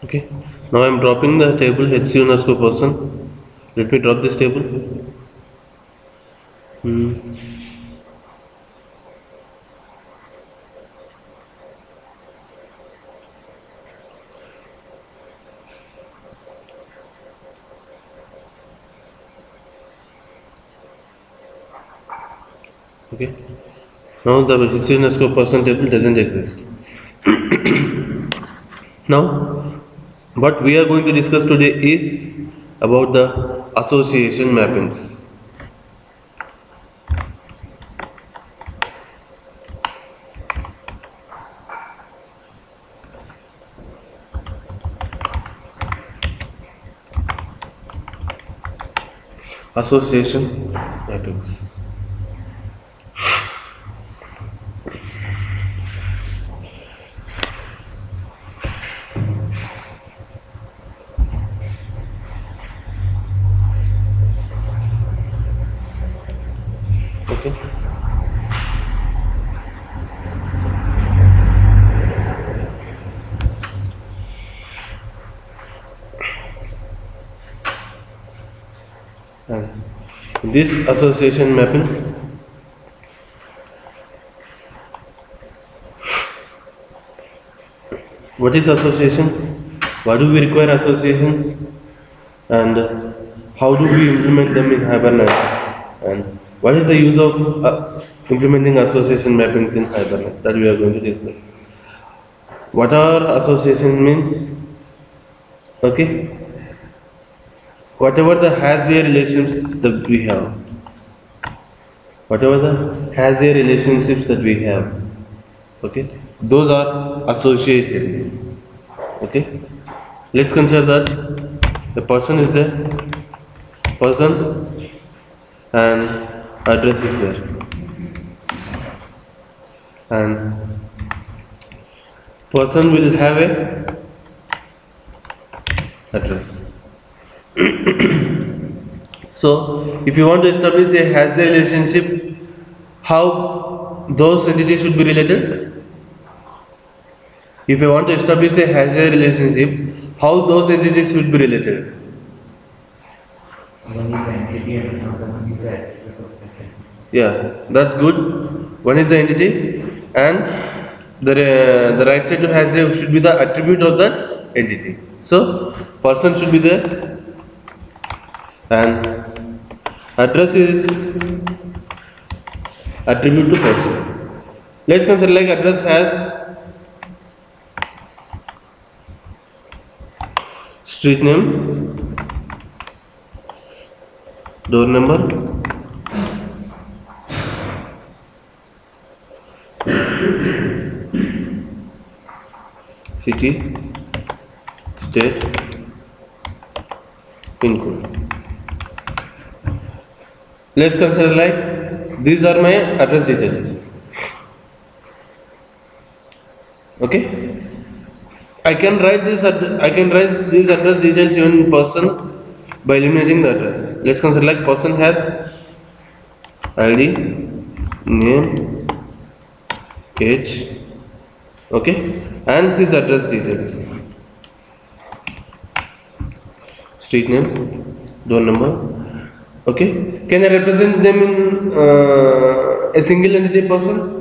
Okay. Now I'm dropping the table HC underscore person. Let me drop this table. Hmm. Okay. Now the HC underscore person table doesn't exist. Now, what we are going to discuss today is about the association mappings. Association mappings. Okay. And this association mapping what is associations? Why do we require associations? And how do we implement them in Hibernate? And what is the use of implementing association mappings in Hibernate? That we are going to discuss. What are association means? Okay. Whatever the has-a relations that we have. Whatever the has-a relationships that we have. Okay. Those are associations. Okay. Let's consider that the person is there, person and address is there, and person will have a address. So if you want to establish a has a relationship, how those entities should be related? If you want to establish a has a relationship, how those entities should be related? One is the entity and another one is the attribute of that entity. Yeah, that's good. One is the entity, and the right side has a should be the attribute of that entity. So person should be there, and address is attribute to person. Let's consider like address has street name, door number, city, state, pin code. Let's consider like these are my address details. Okay. I can write these address details even in person by eliminating the address. Let's consider like person has ID, name, age, okay, and his address details. Street name, door number, okay. Can I represent them in a single entity person?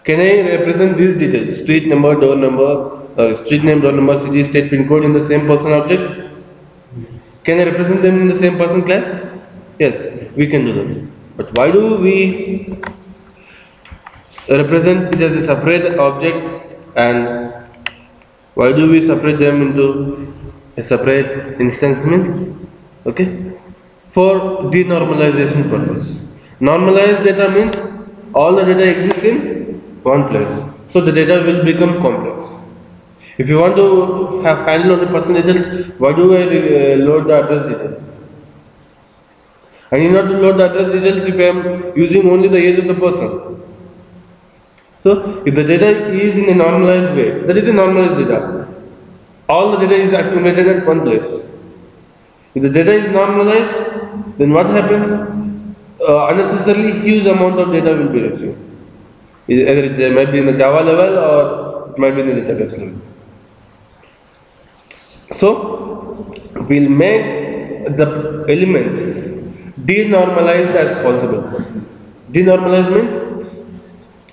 Can I represent these details, street number, door number, street name, door number, city, state, pin code in the same person object? Can I represent them in the same person class? Yes, we can do that. But why do we represent it as a separate object, and why do we separate them into a separate instance means? Okay, for denormalization purpose. Normalized data means all the data exists in one place, so the data will become complex. If you want to have handle on the person details, why do I load the address details? I need not to load the address details if I am using only the age of the person. So if the data is in a normalized way, that is a normalized data. All the data is accumulated at one place. If the data is normalized, then what happens? Unnecessarily huge amount of data will be retrieved. Either it might be in the Java level or it might be in the database level. So we'll make the elements denormalized as possible. Denormalized means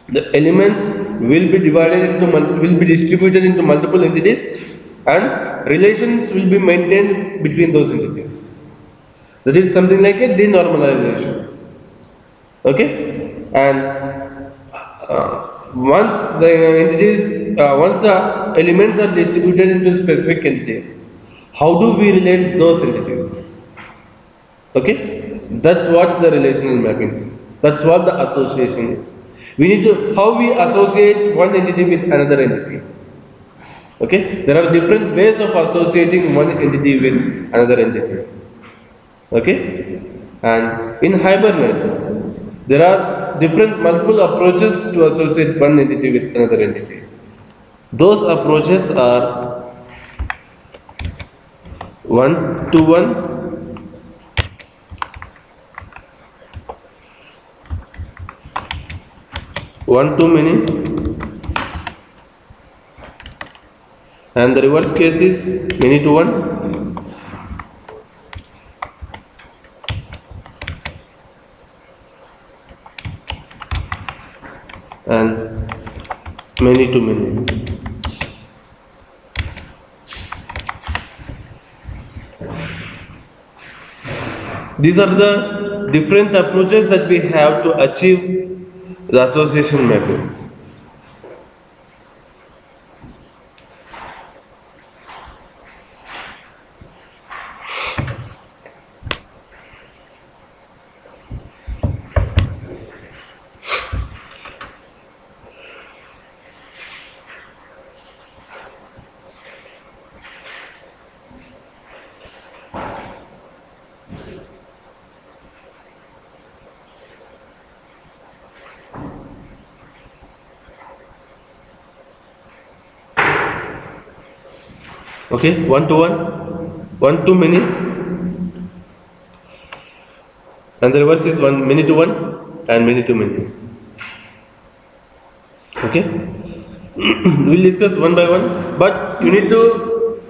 the elements will be divided into will be distributed into multiple entities, and relations will be maintained between those entities. That is something like a denormalization. Okay, and once the entities, once the elements are distributed into specific entities, how do we relate those entities? Okay, that's what the relational mapping is. That's what the association is. We need to how we associate one entity with another entity. Okay, there are different ways of associating one entity with another entity. Okay, and in Hibernate, there are different multiple approaches to associate one entity with another entity. Those approaches are one to one, one to many, and the reverse case is many to one, and many to many. These are the different approaches that we have to achieve the association mappings. Okay, one to many, and the reverse is one many to one and many to many. Okay, we'll discuss one by one, but you need to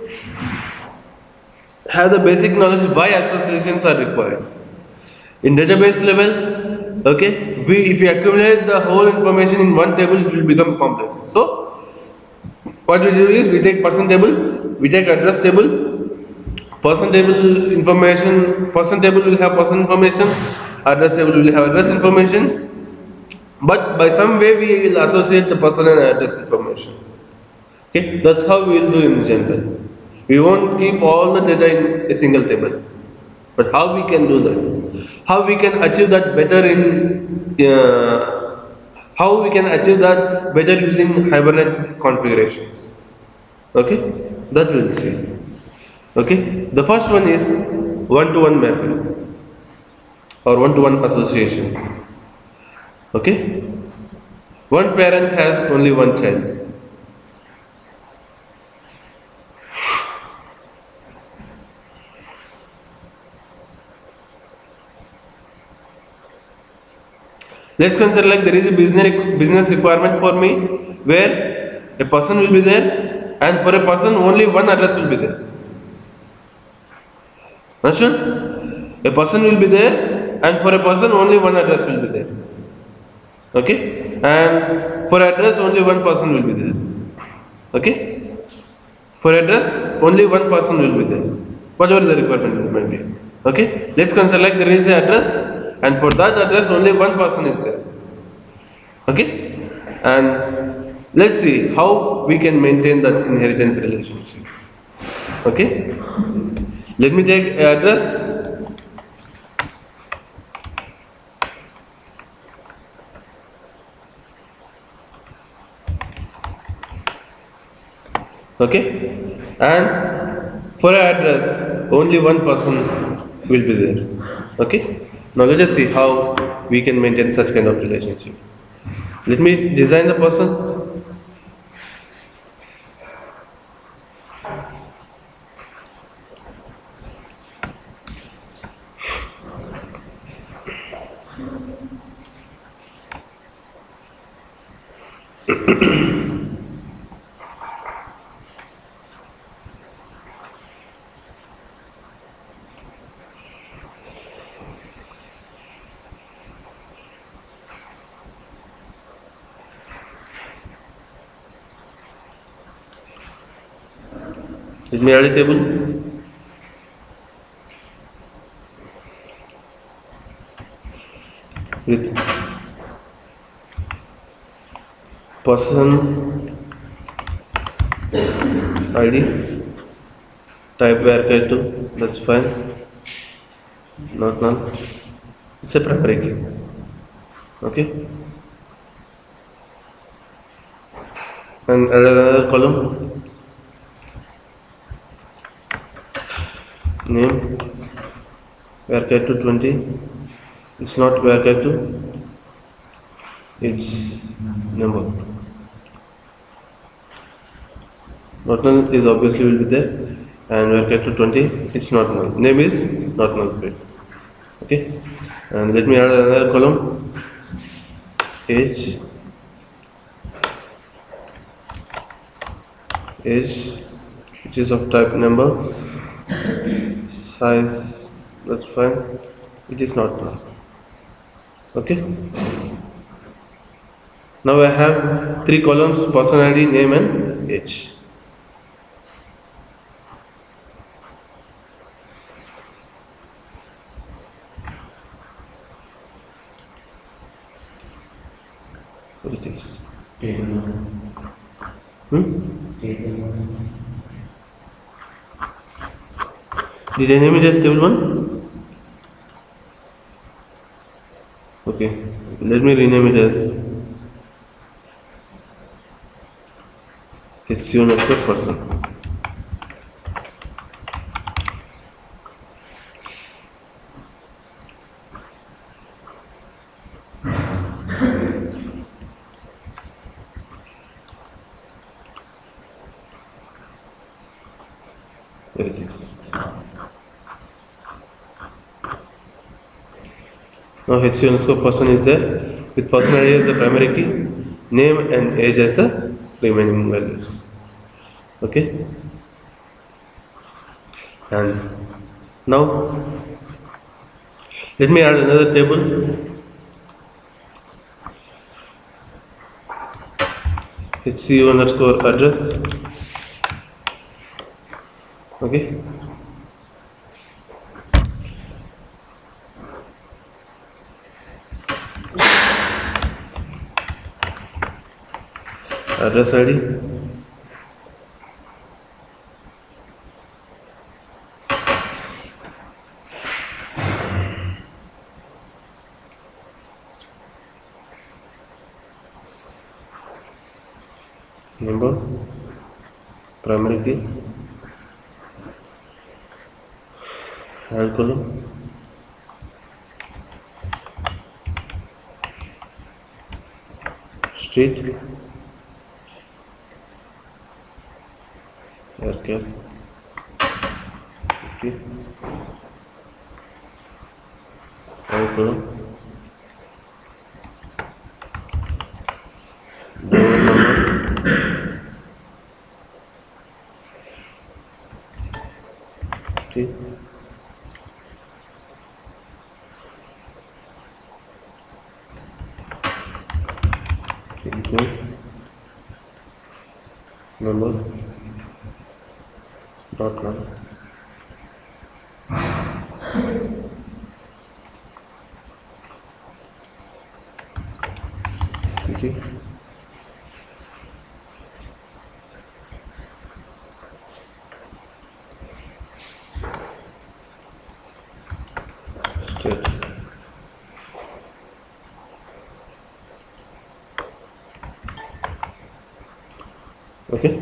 have the basic knowledge why associations are required. In database level, okay, if we accumulate the whole information in one table, it will become complex. So what we do is we take person table, we take address table. Person table information, person table will have person information, address table will have address information, but by some way we will associate the person and address information. Okay, that's how we will do in general. We won't keep all the data in a single table. But how we can do that? How we can achieve that better how we can achieve that better using Hibernate configurations? Okay, that we'll see. Okay, the first one is one-to-one mapping or one-to-one association. Okay, one parent has only one child. Let's consider like there is a business requirement for me where a person will be there, and for a person only one address will be there. Understood? A person will be there, and for a person only one address will be there. Okay? And for address only one person will be there. Okay? For address only one person will be there. Whatever the requirement may be. Okay? Let's consider like there is an address, and for that address only one person is there. Okay? And let's see how we can maintain that inheritance relationship. Okay? Let me take address. Okay? And for address only one person will be there. Okay? Now let us see how we can maintain such kind of relationship. Let me design the person. Let me add a table with person ID, type varchar 2, that's fine, not none, it's a primary key, okay, and add another column, name, varchar 2 20, it's not varchar 2, it's number. Not null is obviously will be there, and varchar 2 20, it's not null. Name is not null field. Okay, and let me add another column, age, which is of type number, size, that's fine, it is not null. Okay, now I have 3 columns, person ID, name and age. What it is? Did I name it as table 1? Okay, let me rename it as HCO_person. There it is. Now HCO_person is there with person ID as the primary key, name and age as the remaining values. Okay, and now let me add another table, HCO_address. Okay, address ID, number, primary key, add column, street, varchar 50, add column, door number, 50, include number, dot number. Okay. State. Okay,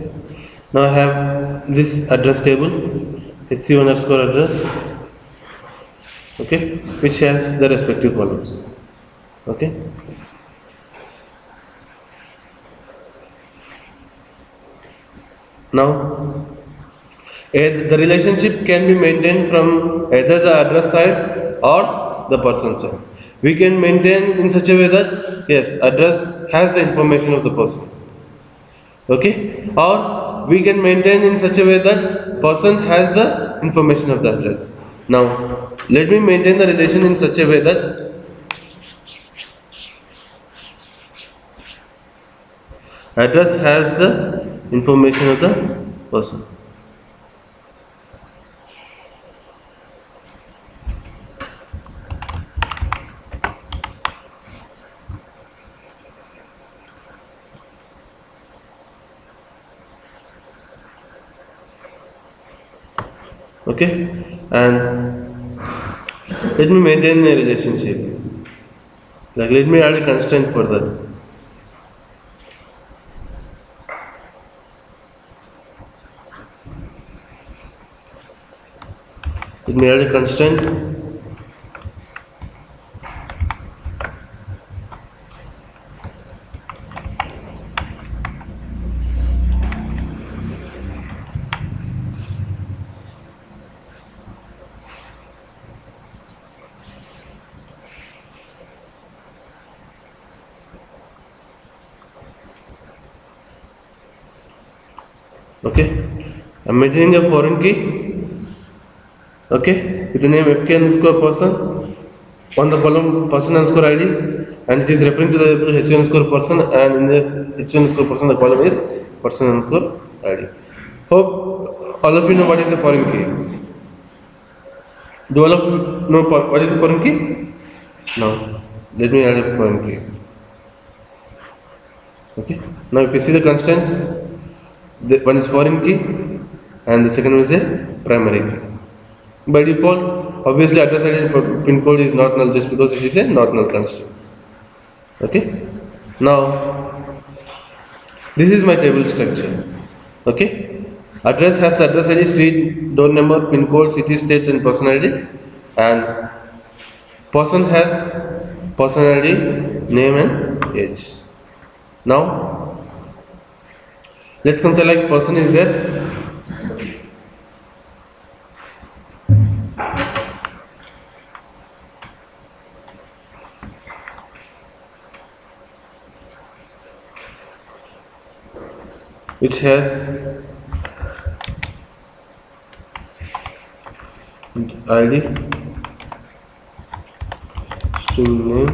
now I have this address table, HCO_address, okay, which has the respective columns. Okay, now the relationship can be maintained from either the address side or the person side. We can maintain in such a way that yes, address has the information of the person. Okay, or we can maintain in such a way that person has the information of the address. Now let me maintain the relation in such a way that address has the information of the person. Okay, and let me maintain a relationship. Like let me add a constraint for that. Let me add a constraint. Okay, I'm maintaining a foreign key. Okay, with the name fk underscore person on the column person underscore id, and it is referring to the variable h underscore person, and in the h underscore person the column is person underscore id. Hope all of you know what is a foreign key. Do all of you know what is a foreign key? Now let me add a foreign key. Okay, now if you see the constants, one is foreign key and the second one is a primary key. By default, obviously address ID pin code is not null just because it is a not null constraint. Okay. Now this is my table structure. Okay. Address has the address ID, street, door number, pin code, city, state, and person ID, and person has person ID, name, and age. Now let's consider like person is there. Which has ID, string name,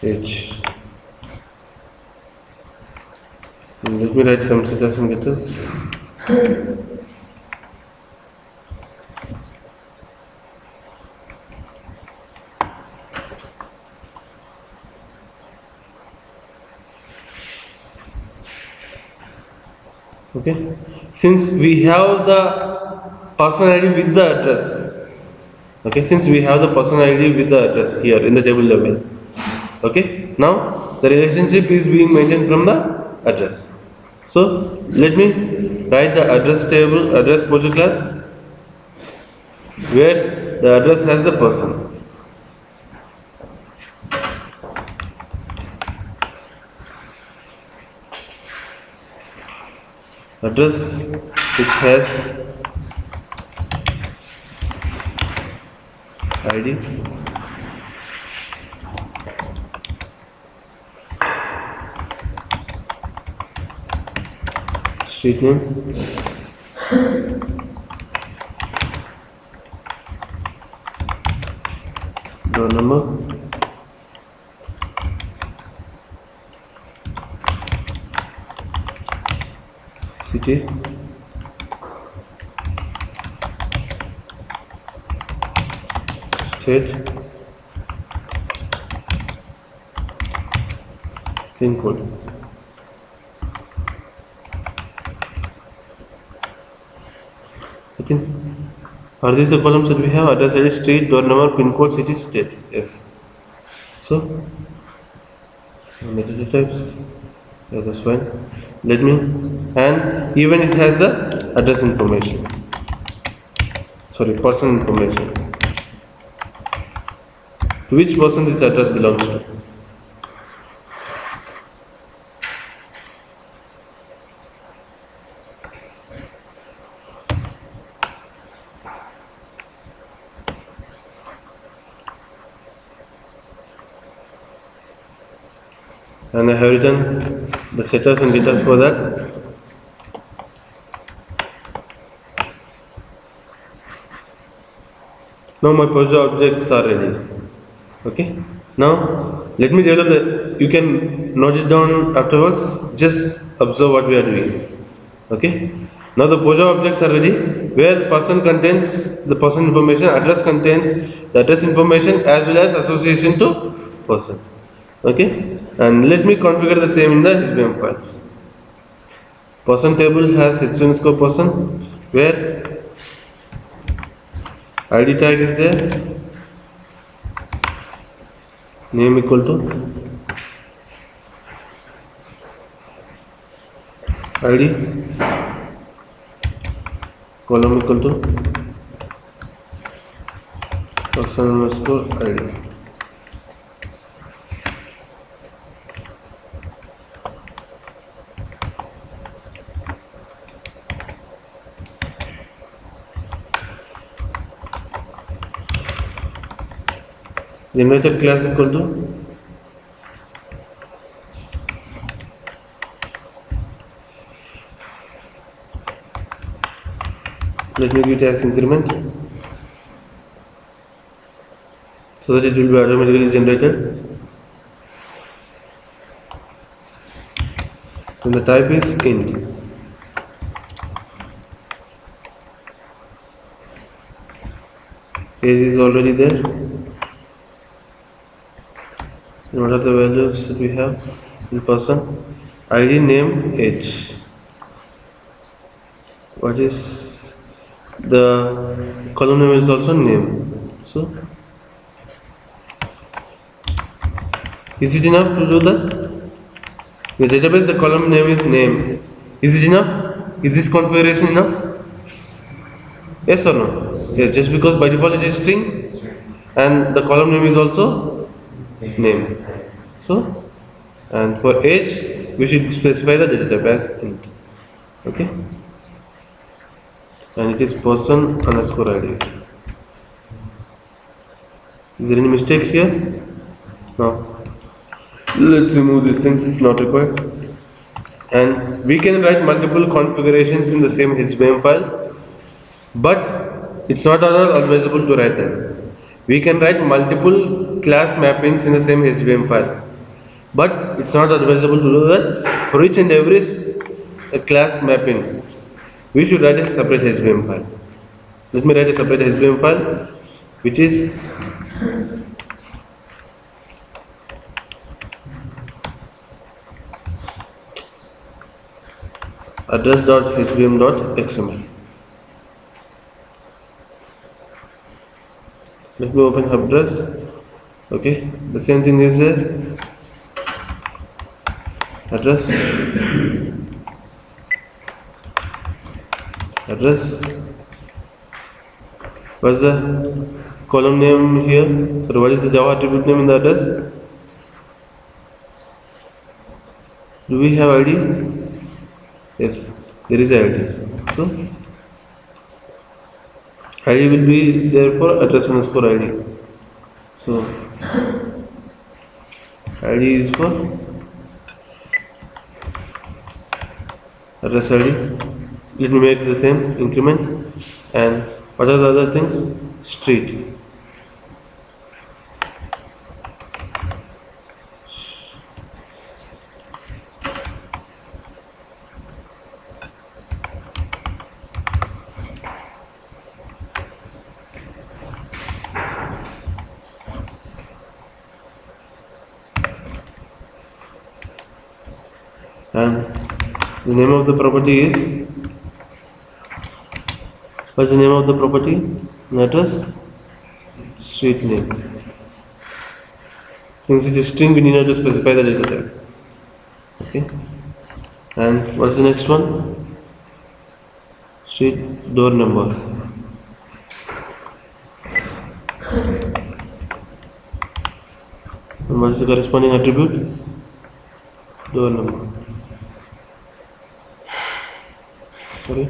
age. Let me write some setters and getters. Okay, since we have the person ID with the address. Okay, since we have the person ID with the address here in the table level. Okay, now the relationship is being maintained from the address. So let me write the address table, address project class, where the address has the person. Address which has ID, street name, door number, city, state, pin code. I think are these the columns that we have? Address ID, street, door number, pin code, city, state. Yes. So metadata types. Yeah, that's fine. Let me, and even it has the address information. Sorry, person information. To which person this address belongs to? And I have written the setters and getters for that. Now my Pojo objects are ready. Okay. Now let me develop the. You can note it down afterwards. Just observe what we are doing. Okay. Now the POJA objects are ready, where person contains the person information, address contains the address information as well as association to person. Okay, and let me configure the same in the HBM files. Person table has h__ person, where ID tag is there, name equal to ID, column equal to person_ID. Generated class equal to let me give it as increment so that it will be automatically generated. And the type is int. Age is already there. And what are the values that we have in person? ID, name, age. What is the column name is also name. So is it enough to do that? In the database the column name is name. Is it enough? Is this configuration enough? Yes or no? Yes, just because by default it is string and the column name is also name. So, and for age we should specify the data type as int. Okay, and it is person_ID. Is there any mistake here? No. Let's remove these things, it's not required. And we can write multiple configurations in the same HBM file, but it's not at all advisable to write them. We can write multiple class mappings in the same HBM file, but it's not advisable to do that. For each and every class mapping, we should write a separate HBM file. Let me write a separate HBM file, which is address.hbm.xml. Let me open address. Okay, the same thing is there. Address. What's the column name here? So what is the Java attribute name in the address? Do we have ID? Yes, there is ID. So ID will be there for address_ID. So ID is for address ID. Let me make the same increment. And what are the other things? Street. And the name of the property is, what's the name of the property? Address, street name. Since it is string, we need not to specify the data type. Okay. And what's the next one? Street door number. And what is the corresponding attribute? Door number. Sorry.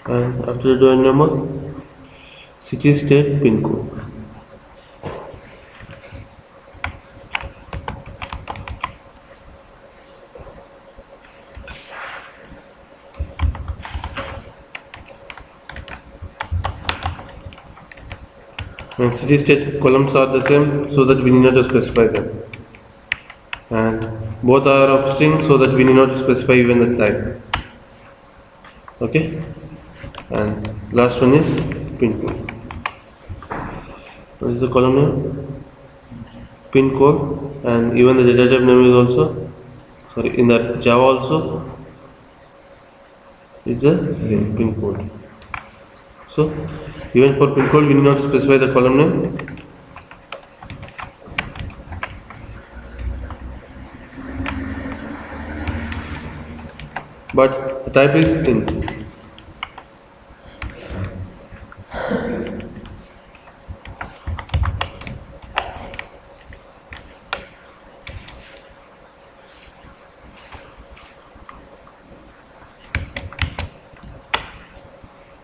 And after the door number, city, state, pin code. And city state columns are the same, so that we need not to specify them. And both are of string, so that we need not to specify even the type. Okay. And last one is pin code. What is the column name? Pin code, and even the data type name is also, sorry, in that Java also is the same pin code. So even for pin code we need not specify the column name. But the type is int.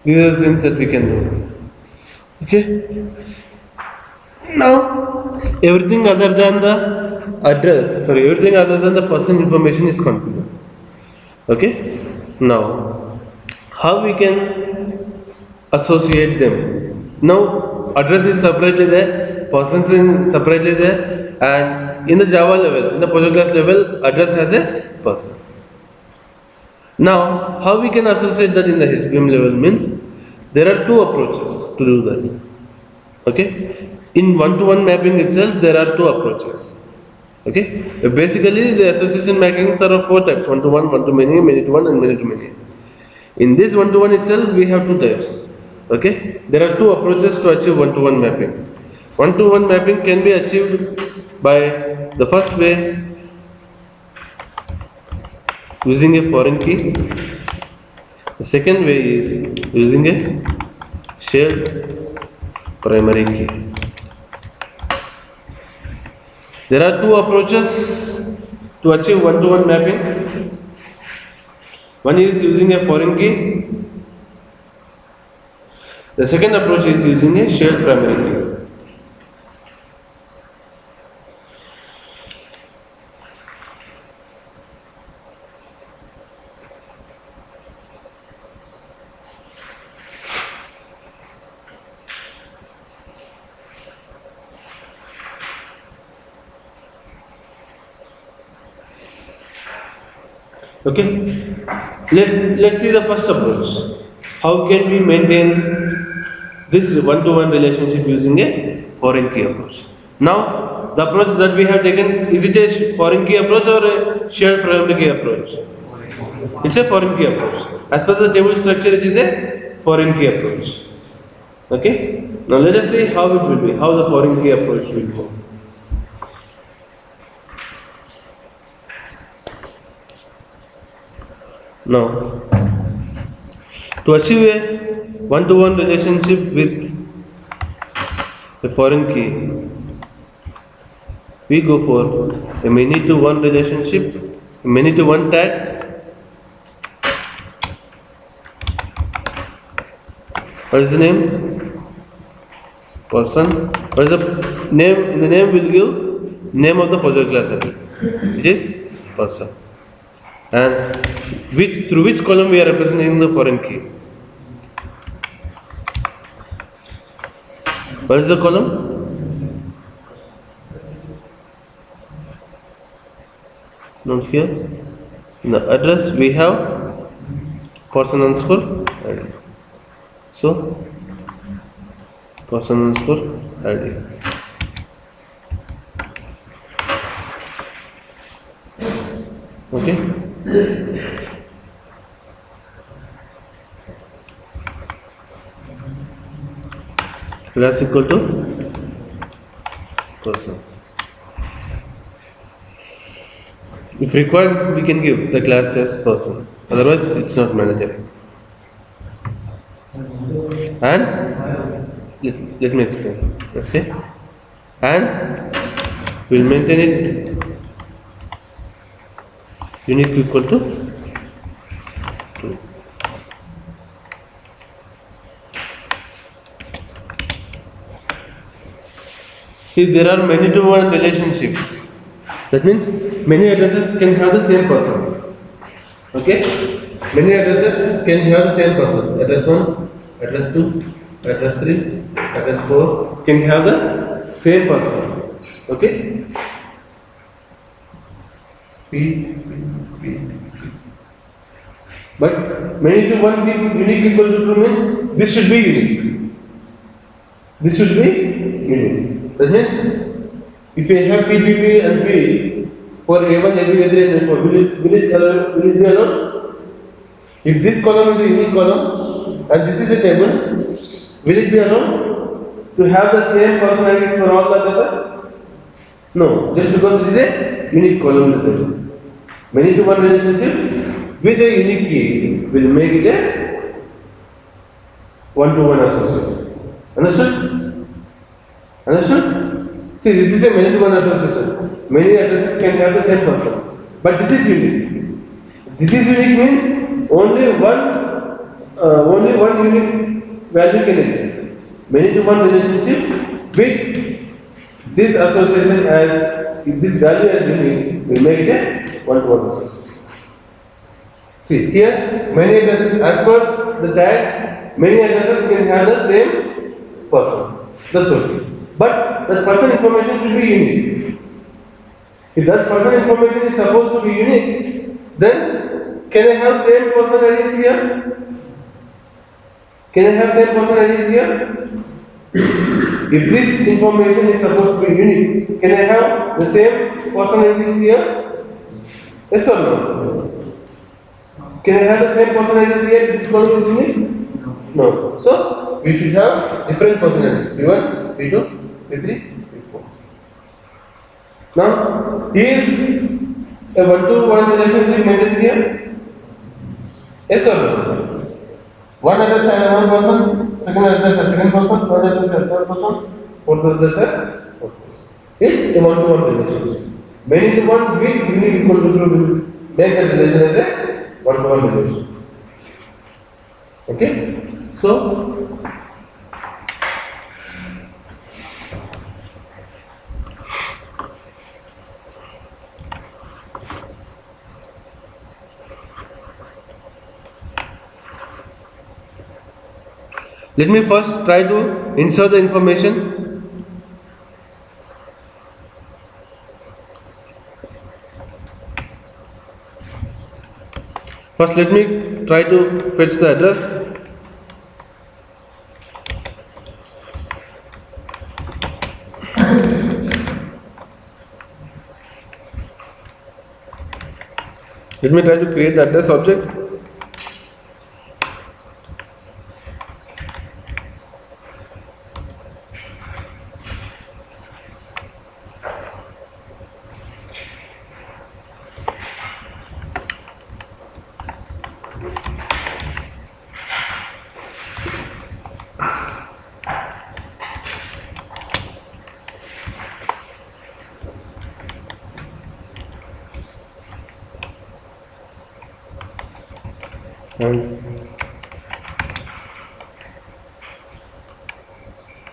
These are the things that we can do. Okay. Now everything other than the address, sorry, everything other than the person information is configured. Okay. Now how we can associate them? Now address is separately there, persons is separately there, and in the Java level, in the project class level, address has a person. Now, how we can associate that in the HBM level means there are two approaches to do that. Okay, in one-to-one mapping itself, there are two approaches. Okay, basically the association mappings are of four types: one-to-one, one-to-many, many-to-one, and many-to-many. In this one-to-one itself, we have two types. Okay, there are two approaches to achieve one-to-one mapping. One-to-one mapping can be achieved by the first way, using a foreign key. The second way is using a shared primary key. There are two approaches to achieve one-to-one mapping. One is using a foreign key. The second approach is using a shared primary key. Okay, let's see the first approach. How can we maintain this one-to-one relationship using a foreign key approach? Now, the approach that we have taken, is it a foreign key approach or a shared primary key approach? It's a foreign key approach. As per the table structure, it is a foreign key approach. Okay, now let us see how it will be, how the foreign key approach will go. Now, to achieve a one-to-one relationship with a foreign key, we go for a many-to-one relationship, a many-to-one tag. What is the name? Person. What is the name? In the name will give name of the project class object. It is person. And through which column we are representing the foreign key? What is the column? Note here. In the address we have person underscore ID. So person underscore ID. Okay. Class equal to person. If required, we can give the class as person. Otherwise, it's not mandatory. And let me explain. Okay. And we'll maintain it unique equal to 2. See, there are many-to-one relationships. That means many addresses can have the same person. Okay? Many addresses can have the same person. Address 1, address 2, address 3, address 4 can have the same person. Okay? P. But many to one with unique equal to true means this should be unique. This should be unique. That means if I have PPP and P for A1, A2, A3 and A4, will it be alone? If this column is a unique column and this is a table, will it be alone to have the same personalities for all the addresses? No, just because it is a unique column in the table. Many to one relationship with a unique key will make it a one-to-one association. Understood? Understood? See, this is a many-to-one association. Many addresses can have the same person, but this is unique. This is unique means only one unique value can exist. Many-to-one relationship with this association as if this value as unique will make it a one-to-one association. See here, many addresses, as per the tag, many addresses can have the same person. That's okay. But that person information should be unique. If that person information is supposed to be unique, then can I have same person IDs here? Can I have same person IDs here? If this information is supposed to be unique, can I have the same person IDs here? Yes or no? Can I have the same personalities here if this column is unique? No. So, we should have different personalities. P1, P2, P3, P4. Now, is a one-to-one relationship maintained here? Yes or no? One address has one person, second address has second person, third address has third person, fourth address has fourth person. It's a one-to-one relationship. Many to one with unique equal to true will make the relation as a one-to-one relation. Okay? So, let me first try to insert the information. First, let me try to fetch the address. Let me try to create the address object. And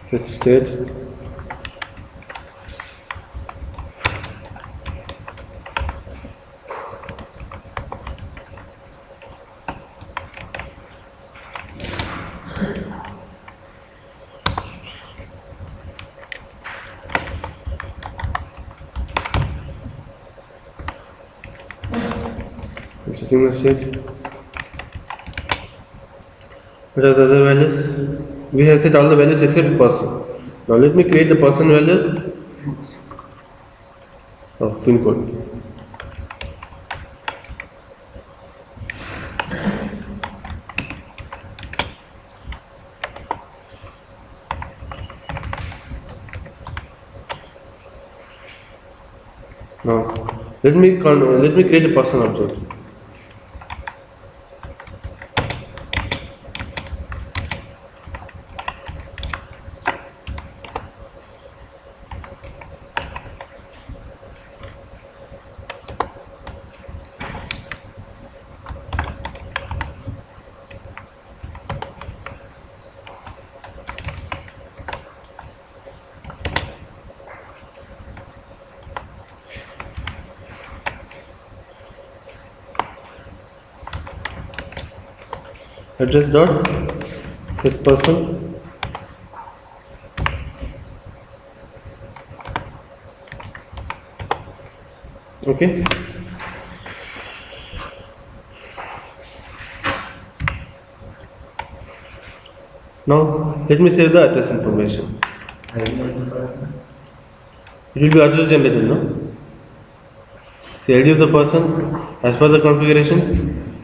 set state. I'm setting the state. What are the other values? We have set all the values except person. Now let me create the person value. Oh, pin code. Now let me create a person object. Address dot set person Okay. Now let me save the address information. It will be auto generated, no? See, ID of the person as per the configuration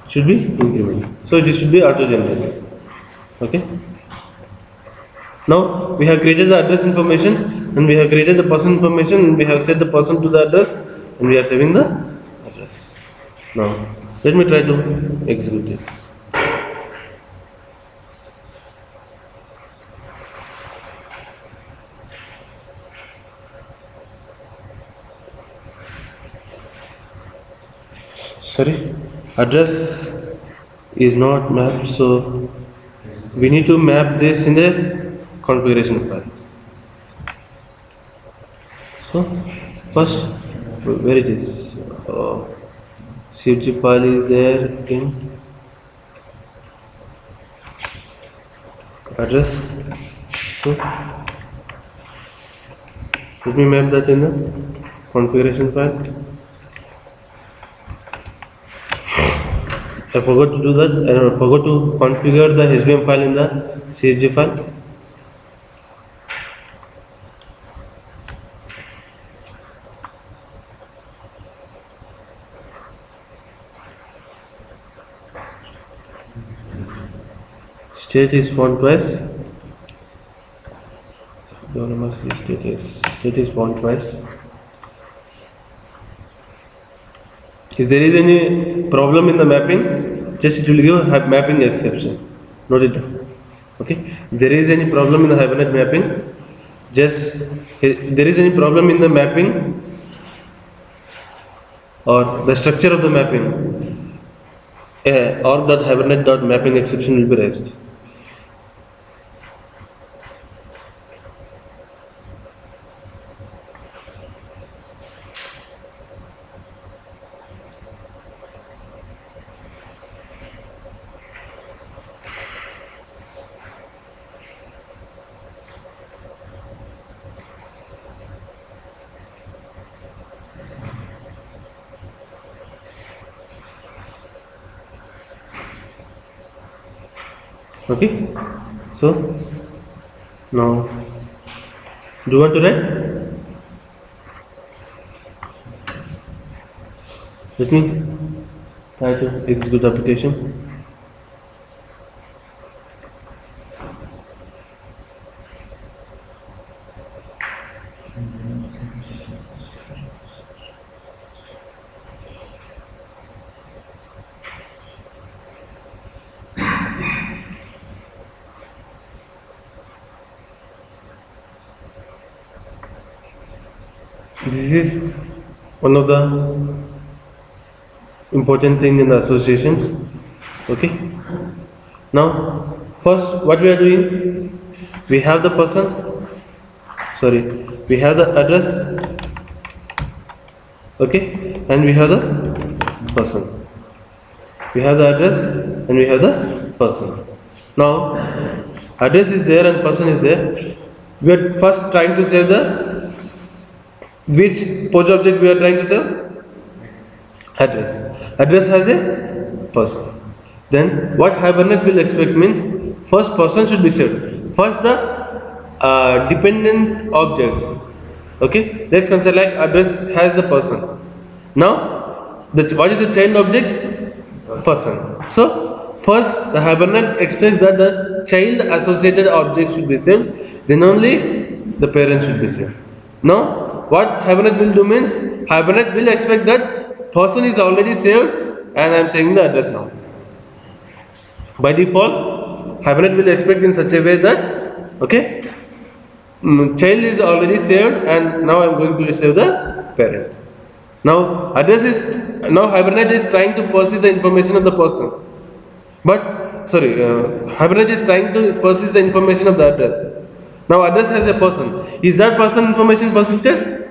should be incremented. So it should be auto generated. Okay. Now we have created the address information and we have created the person information and we have set the person to the address and we are saving the address. Now let me try to execute this. Sorry, address is not mapped, so we need to map this in the configuration file. So first, where it is? CFG file is there again. Address. So let me map that in the configuration file. I forgot to do that. I forgot to configure the HBM file in the CSG file. State is font twice. State is font twice. If there is any problem in the mapping, just it will give a mapping exception. Note it down. Okay. If there is any problem in the Hibernate mapping, just if there is any problem in the mapping or the structure of the mapping, org.hibernate.mapping exception will be raised. Okay, so now do you want to write? Let me try to execute the application. This is one of the important thing in the associations. Okay. Now, first, what we are doing? We have the person. Sorry, we have the address. Okay, and we have the person. We have the address and we have the person. Now, address is there and person is there. We are first trying to save the which POJ object we are trying to save? Address. Address has a person. Then what Hibernate will expect means first person should be saved. First the dependent objects. Okay. Let's consider like address has the person. Now what is the child object? Person. So first the Hibernate expects that the child associated object should be saved. Then only the parent should be saved. Now what Hibernate will do means Hibernate will expect that person is already saved and I am saying the address now. By default, Hibernate will expect in such a way that okay, child is already saved and now I am going to save the parent. Now Hibernate is trying to persist the information of the person. But sorry, Hibernate is trying to persist the information of the address. Now address has a person. Is that person information persisted?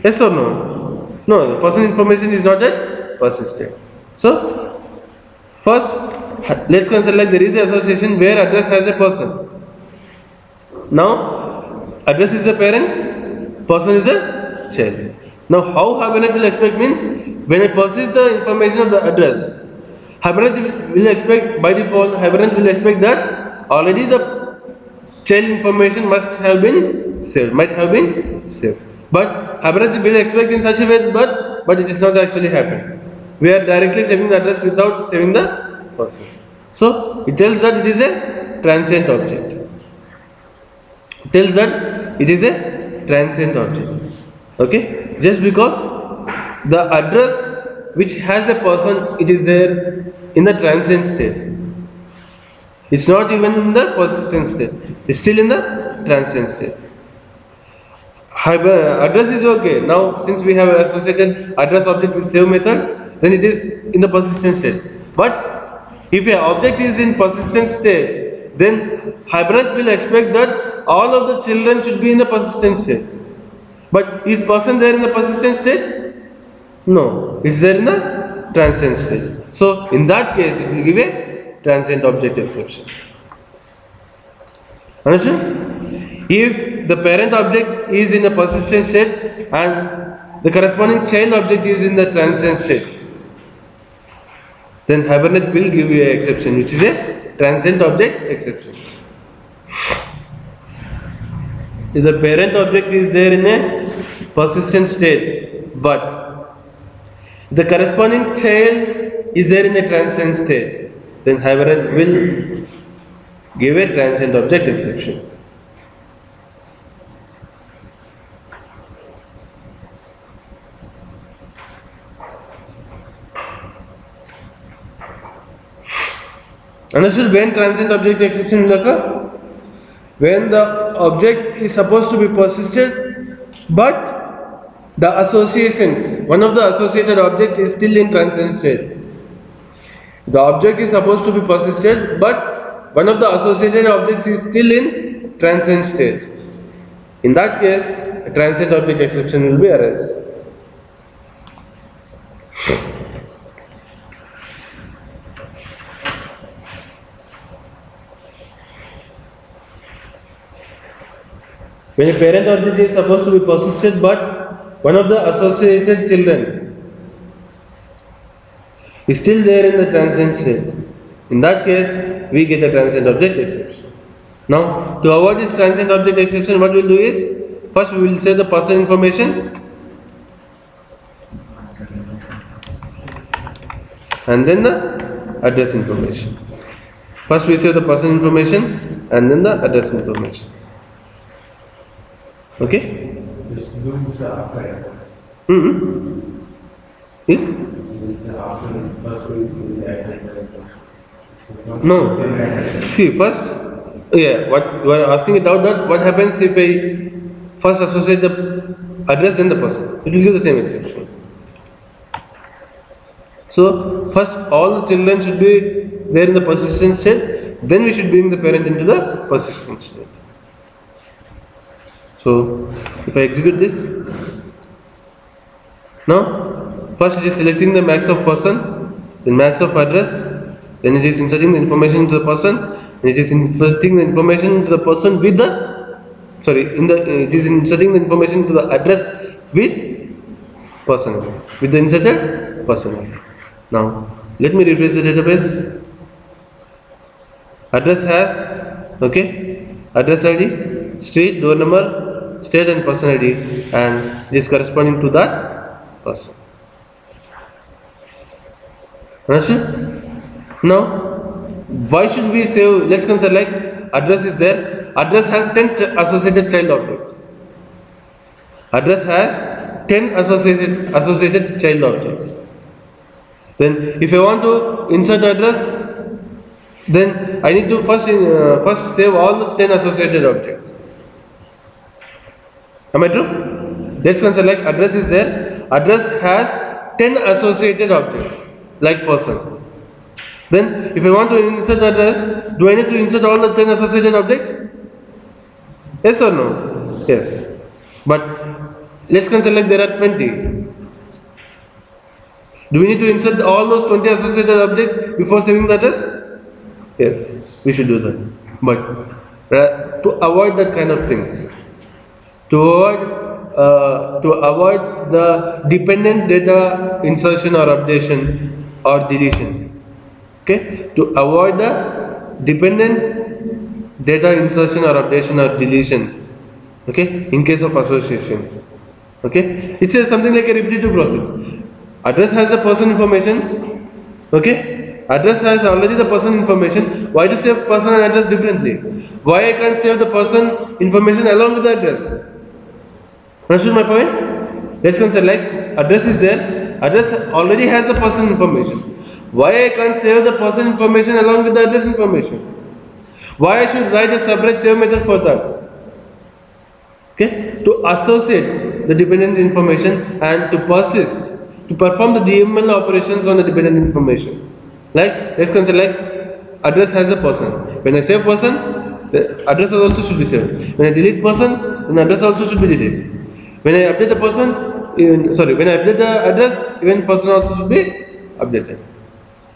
Yes or no? No, the person information is not yet persisted. So first let's consider like there is an association where address has a person. Now address is a parent, person is a child. Now how Hibernate will expect means, when it persists the information of the address, Hibernate will expect, by default, Hibernate will expect that already the child information must have been saved, might have been saved. But Hibernate will expect in such a way, but it is not actually happening. We are directly saving the address without saving the person. So it tells that it is a transient object. It tells that it is a transient object. Okay? Just because the address which has a person, it is there in the transient state. It's not even in the persistent state. It's still in the transient state. Address is okay. Now, since we have associated address object with save method, then it is in the persistent state. But if an object is in persistent state, then Hibernate will expect that all of the children should be in the persistent state. But is person there in the persistent state? No, it's there in the transient state. So in that case, it will give a transient object exception. Understand? If the parent object is in a persistent state and the corresponding child object is in the transient state, then Hibernate will give you an exception, which is a transient object exception. If the parent object is there in a persistent state, but the corresponding child is there in a transient state, then Hibernate will give a transient object exception. Understood? When transient object exception will occur? When the object is supposed to be persisted, but the associations, one of the associated object is still in transient state. The object is supposed to be persisted, but one of the associated objects is still in transient state. In that case, a transient object exception will be arised. When a parent object is supposed to be persisted, but one of the associated children is still there in the transient state, in that case, we get a transient object exception. Now, to avoid this transient object exception, what we will do is, first we will say the person information, and then the address information. First we say the person information, and then the address information. Okay? Yes? No. See, first, what you are asking it out, that what happens if I first associate the address then the person? It will give the same exception. So, first all the children should be there in the persistent state, then we should bring the parent into the persistent state. So, if I execute this, now first it is selecting the max of person, then max of address, then it is inserting the information into the person, and it is inserting the information into the person with the, it is inserting the information into the address with person, with the inserted person. Now, let me refresh the database. Address has, address ID, street, door number, state and person ID, and it is corresponding to that person. Understood? Now, why should we save? Let's consider like address is there. Address has 10 associated child objects. Address has 10 associated child objects. Then, if I want to insert address, then I need to first save all the 10 associated objects. Am I true? Let's consider like address is there. Address has 10 associated objects, like person. Then, if I want to insert address, do I need to insert all the 10 associated objects? Yes or no? Yes. But let's consider like there are 20. Do we need to insert all those 20 associated objects before saving the address? Yes, we should do that. But to avoid that kind of things, to avoid to avoid the dependent data insertion or updation or deletion. Okay, to avoid the dependent data insertion or updation or deletion. Okay, in case of associations. Okay, it's something like a repetitive process. Address has the person information. Okay, address has already the person information. Why to save person and address differently? Why I can't save the person information along with the address? Understood my point? Let's consider like address is there. Address already has the person information. Why I can't save the person information along with the address information? Why I should write a separate save method for that? Okay, to associate the dependent information and to persist, to perform the DML operations on the dependent information. Like let's consider like address has a person. When I save person, the address also should be saved. When I delete person, then address also should be deleted. When I update the person, when I update the address, even person also should be updated.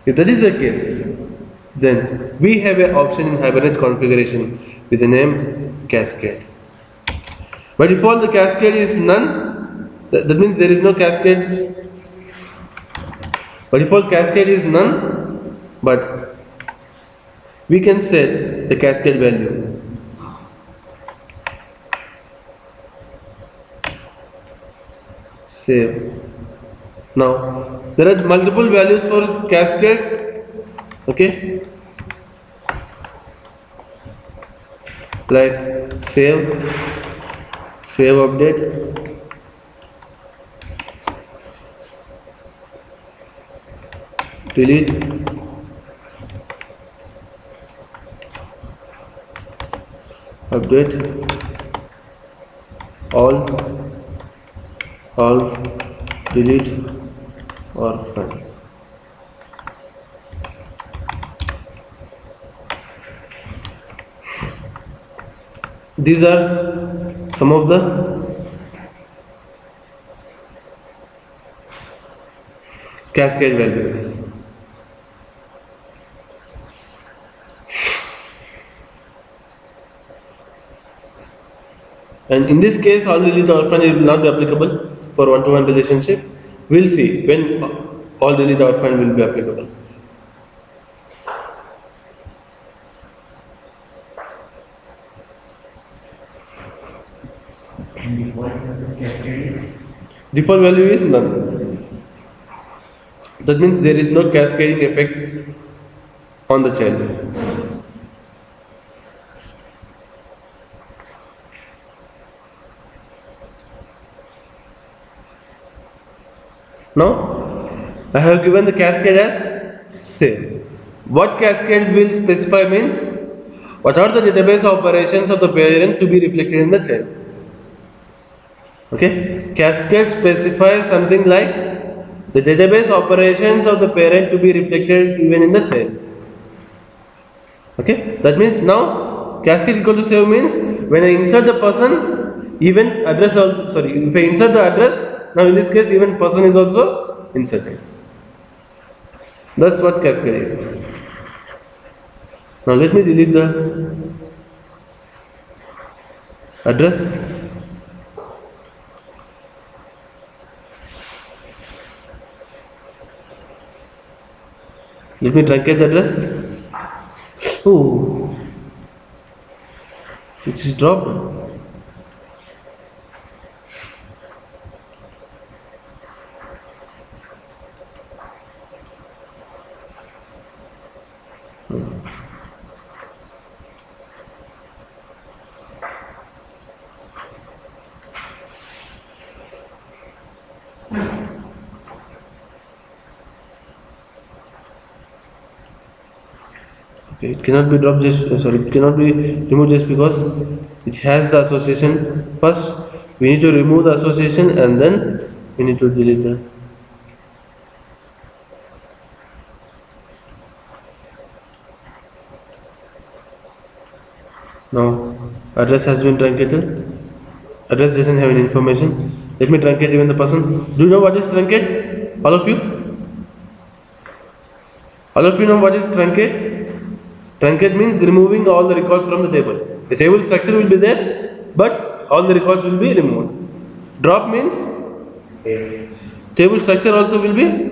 If that is the case, then we have an option in Hibernate configuration with the name cascade. By default, the cascade is none. That means there is no cascade. By default, cascade is none, but we can set the cascade value. Save. Now, there are multiple values for cascade. Okay, like save update, delete, update, all, delete, or find. These are some of the cascade values. And in this case, all delete orphan will not be applicable for one-to-one relationship. We'll see when all delete orphan will be applicable. Default value is none. That means there is no cascading effect on the child. Now, I have given the cascade as save. What cascade will specify means what are the database operations of the parent to be reflected in the child. Okay, cascade specifies something like the database operations of the parent to be reflected even in the child. Okay, that means now cascade equal to save means when I insert the person, even address also, if I insert the address, now in this case even person is also inserted. That's what cascade is. Now let me delete the address. Let me truncate the address. Oh, it is dropped. Okay, it cannot be dropped it cannot be removed just because it has the association. First, we need to remove the association and then we need to delete the. Now, address has been truncated. Address doesn't have any information. Let me truncate even the person. Do you know what is truncate? All of you? All of you know what is truncate? Truncate means removing all the records from the table. The table structure will be there, but all the records will be removed. Drop means A. table structure also will be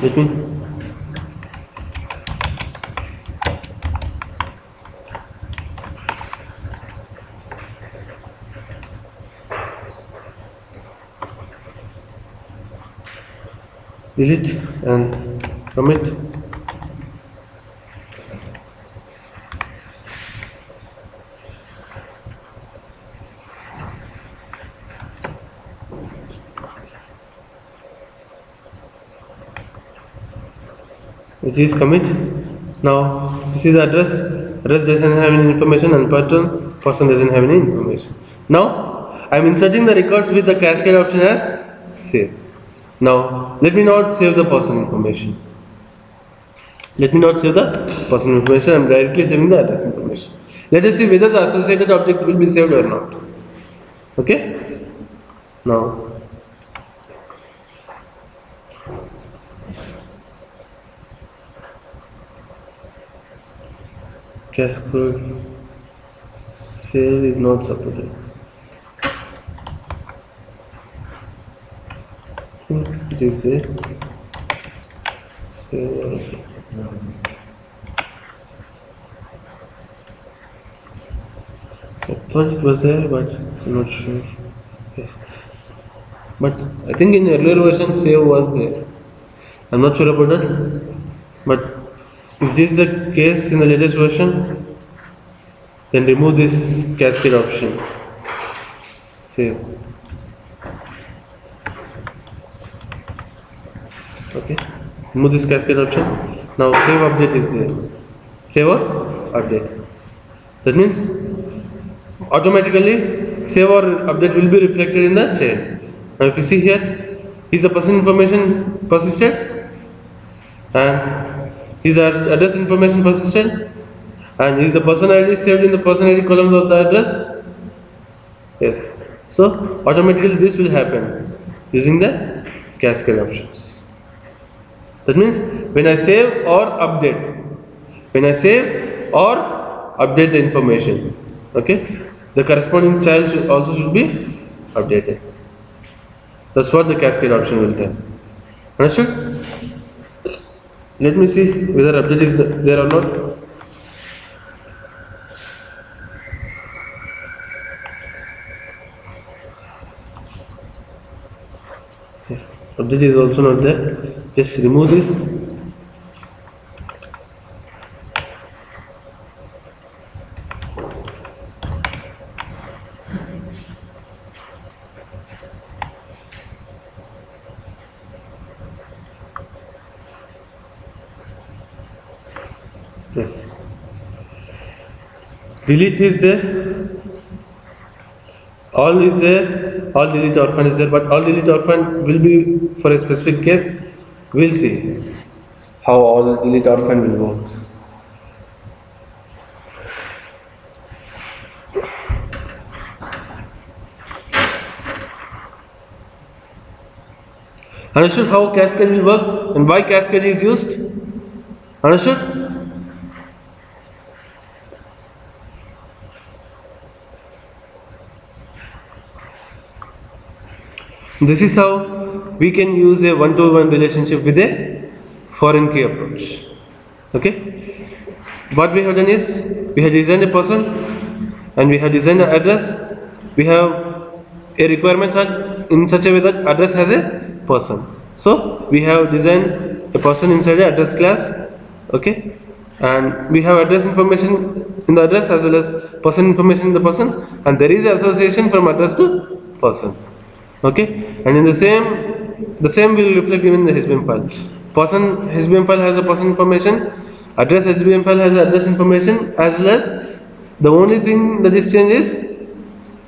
let me delete and commit. It is commit. Now this is the address. Address doesn't have any information and person doesn't have any information. Now I am inserting the records with the cascade option as save. Now let me not save the person information. Let me not save the person information. I am directly saving the address information. Let us see whether the associated object will be saved or not. Okay. Now cascade save is not supported. It is there. Save. I thought it was there, but I'm not sure. Yes. But I think in earlier version save was there. I'm not sure about that. But if this is the case in the latest version, then remove this cascade option. Save. Okay. Remove this cascade option. Now save update is there. Save or update. That means automatically save or update will be reflected in the chain. Now if you see here, is the person information persisted and is the address information persisted and is the person ID saved in the person ID column of the address? Yes. So automatically this will happen using the cascade options. That means when I save or update, the information, okay, the corresponding child should be updated. That's what the cascade option will tell. Understood? Let me see whether update is there or not. Yes, update is also not there. Just remove this. Yes. Delete is there. All is there. All delete orphan is there. But all delete orphan will be for a specific case. We'll see how all delete orphan will work. Understood how cascade will work and why cascade is used? Understood? This is how we can use a one-to-one relationship with a foreign key approach. Okay? What we have done is, we have designed a person and we have designed an address. We have a requirement in such a way that address has a person. So we have designed a person inside the address class. Okay? And we have address information in the address as well as person information in the person, and there is an association from address to person. Okay, and in the same will reflect even in the HBM file. Person HBM file has a person information, address HBM file has address information, as well as the only thing that is changed is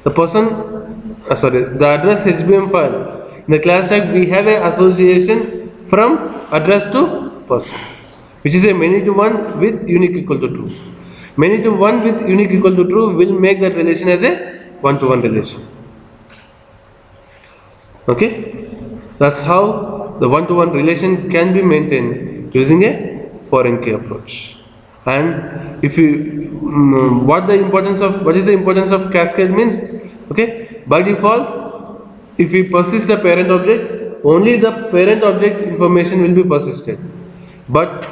the the address HBM file. In the class tag we have a association from address to person, which is a many to one with unique equal to true. many to one with unique equal to true will make that relation as a one-to-one relation. Okay, that's how the one-to-one relation can be maintained using a foreign key approach. And if you what is the importance of cascade means? Okay, by default, if we persist the parent object, only the parent object information will be persisted. But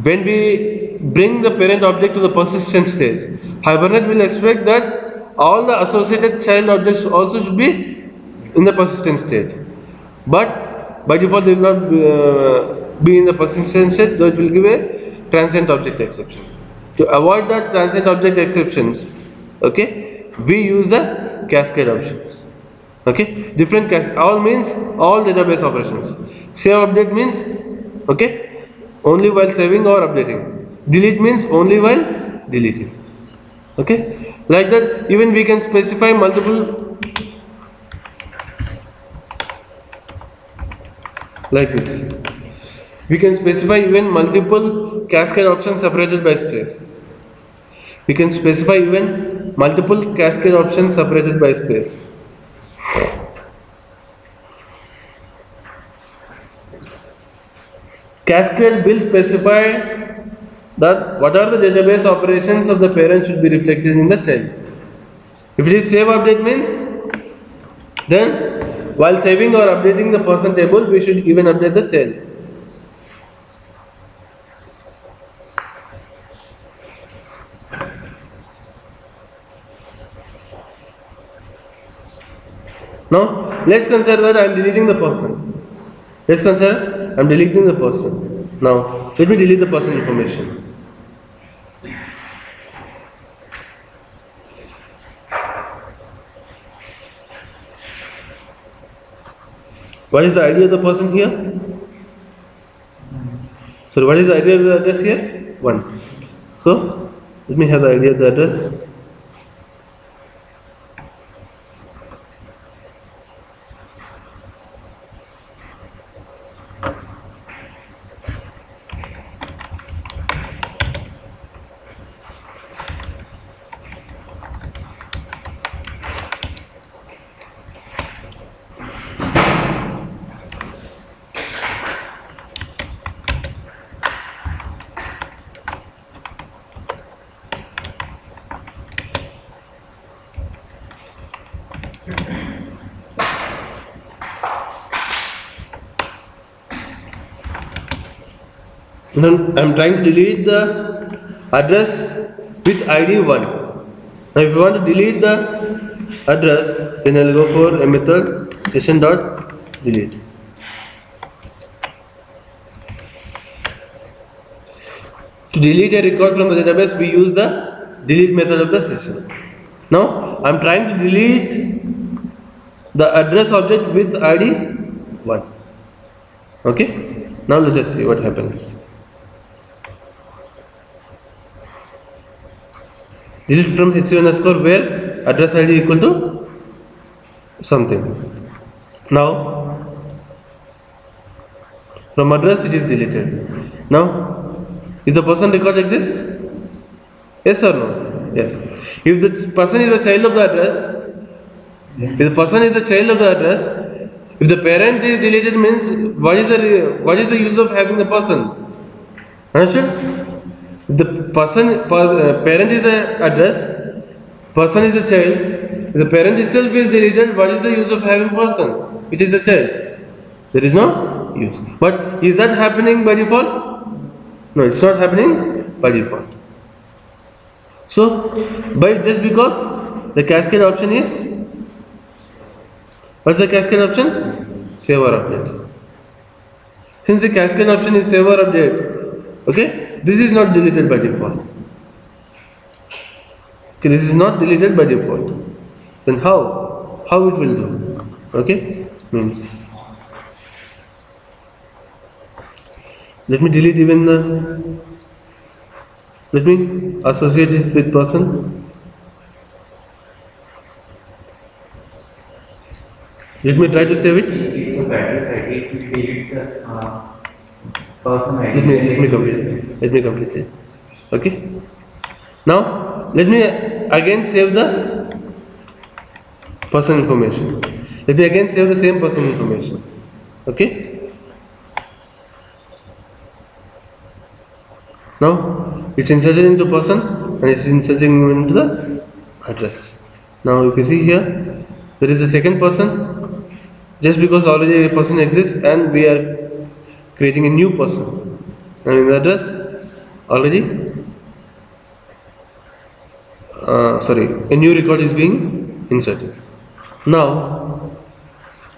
when we bring the parent object to the persistent stage, Hibernate will expect that all the associated child objects also should be in the persistent state. But by default, they will not be in the persistent state, so it will give a transient object exception. To avoid that transient object exceptions, okay, we use the cascade options. Okay, different all means all database operations. Save update means, okay, only while saving or updating. Delete means only while deleting. Okay, like that. Even we can specify multiple, like this. We can specify even multiple cascade options separated by space. We can specify even multiple cascade options separated by space. Cascade will specify that what are the database operations of the parent should be reflected in the child. If it is save update means, then while saving or updating the person table, we should even update the child. Now, let's consider that I am deleting the person. Let's consider I am deleting the person. Now, let me delete the person information. What is the ID of the person here? So, what is the ID of the address here? 1. So, let me have the ID of the address. Now I am trying to delete the address with ID 1. Now if you want to delete the address, then I will go for a method session.delete. To delete a record from the database, we use the delete method of the session. Now I am trying to delete the address object with ID 1. Okay. Now let us see what happens. Delete from h underscore where address ID equal to something. Now from address it is deleted. Now if the person record exists? Yes or no? Yes. If the person is the child of the address, if the person is the child of the address, if the parent is deleted means what is the use of having the person? Understood? The parent is the address, person is the child. If the parent itself is deleted, what is the use of having person? It is a child. There is no use. But is that happening by default? No, it's not happening by default. So, just because the cascade option is, what's the cascade option? Save or update. Since the cascade option is save or update, okay, this is not deleted by default. Okay, this is not deleted by default. Then how it will do? Okay, means let me delete even let me associate it with person. Let me try to save it. It's better if you delete the person ID. Let me complete it. Okay. Now let me again save the person information. Let me again save the same person information. Okay. Now it's inserted into person and it's inserting into the address. Now if you see here, there is a second person. Just because already a person exists and we are creating a new person, and in the address already a new record is being inserted. Now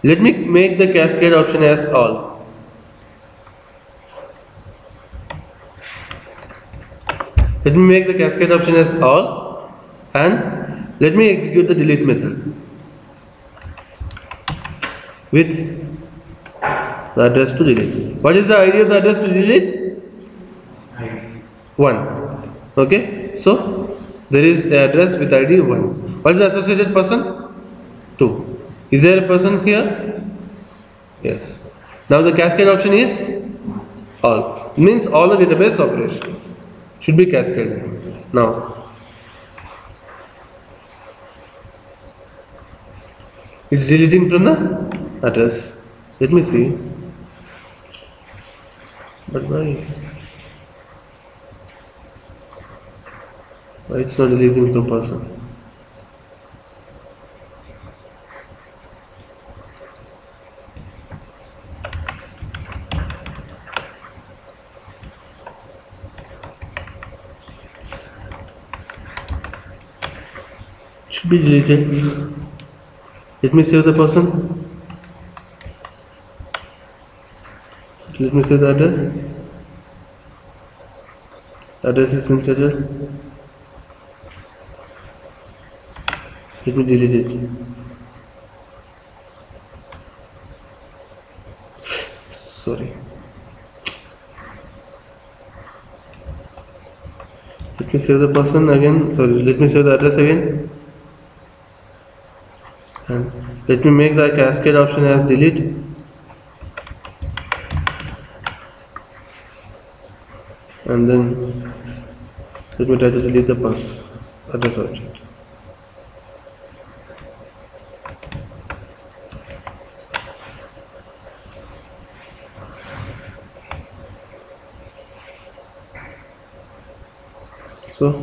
let me make the cascade option as all. Let me make the cascade option as all and let me execute the delete method with the address to delete. What is the ID of the address to delete? 1. Okay, so there is an address with ID 1. What is the associated person? 2. Is there a person here? Yes. Now the cascade option is all. It means all the database operations should be cascaded. Now it's deleting from the address. Let me see. But why it's not deleting from person? Should be deleted. Let me save the person. Let me save the address. Address is inserted. Let me delete it. Sorry. Let me save the person again. Sorry, let me save the address again. And let me make the cascade option as delete. And then let me try to delete the address object. So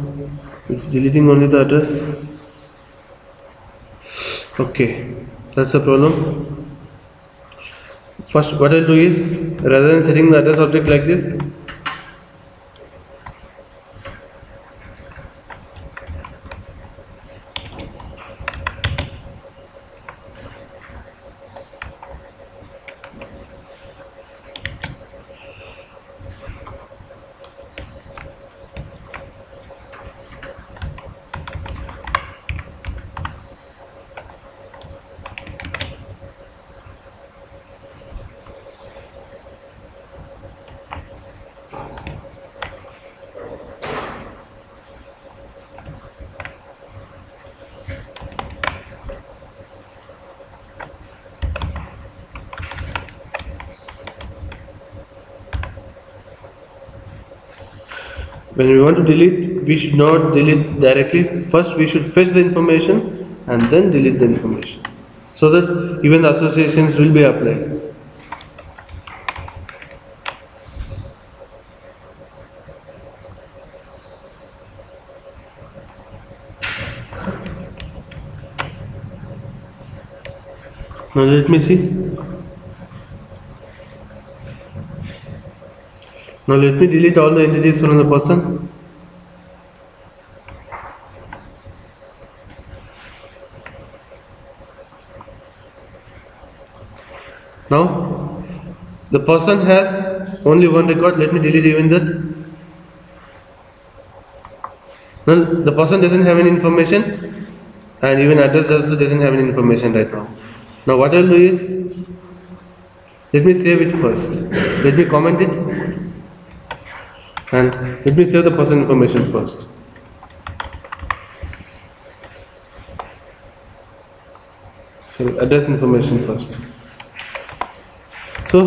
it's deleting only the address. Okay, that's the problem. First, what I'll do is, rather than setting the address object like this, when we want to delete, we should not delete directly. First we should fetch the information and then delete the information, so that even the associations will be applied. Now let me see. Now let me delete all the entities from the person. Now the person has only one record. Let me delete even that. Now the person doesn't have any information, and even address also doesn't have any information right now. Now what I'll do is, let me save it first. Let me comment it, and let me save the person information first. So address information first. So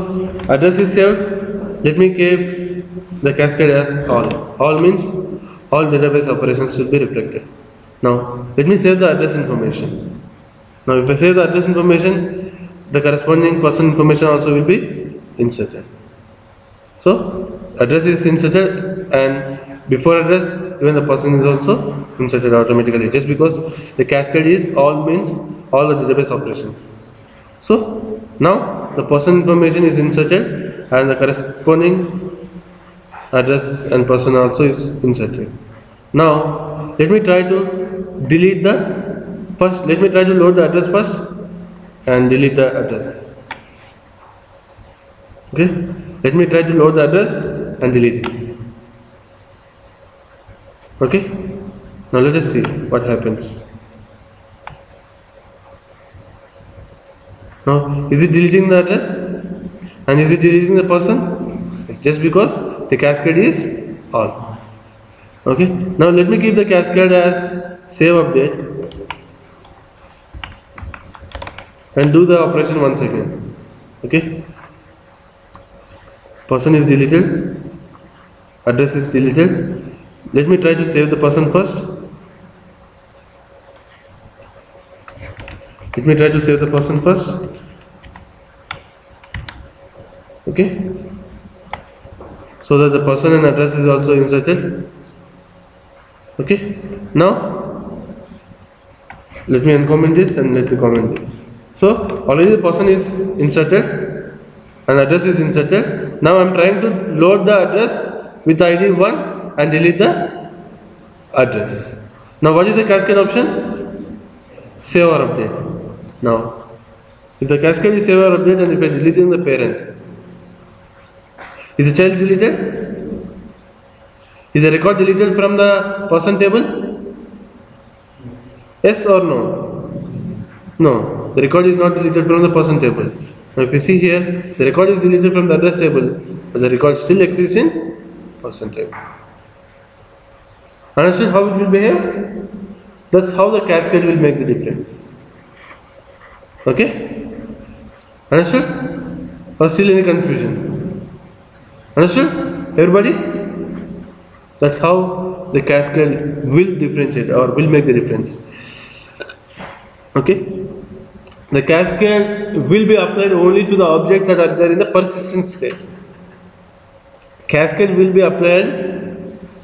address is saved. Let me keep the cascade as all. All means all database operations should be reflected. Now let me save the address information. Now if I save the address information, the corresponding person information also will be inserted. So address is inserted, and before address even the person is also inserted automatically, just because the cascade is all means all the database operation. So now the person information is inserted and the corresponding address and person also is inserted. Now let me try to delete the first, let me try to load the address first and delete the address. Okay, let me try to load the address and delete it. Okay, now let us see what happens. Now is it deleting the address and is it deleting the person? It's just because the cascade is all. Okay, now let me keep the cascade as save update and do the operation once again. Okay, person is deleted, address is deleted. Let me try to save the person first. Let me try to save the person first. Okay, so that the person and address is also inserted. Okay, now let me uncomment this and let me comment this. So already the person is inserted and address is inserted. Now I am trying to load the address with ID 1 and delete the address. Now what is the cascade option? Save or update. Now if the cascade is save or update and if I am deleting the parent, is the child deleted? Is the record deleted from the person table? Yes or no? No, the record is not deleted from the person table. Now if you see here, the record is deleted from the address table, but the record still exists in person table. Understood how it will behave? That's how the cascade will make the difference. Okay? Understood? Or still any confusion? Understood? Everybody? That's how the cascade will differentiate or will make the difference. Okay? The cascade will be applied only to the objects that are there in the persistent state. Cascade will be applied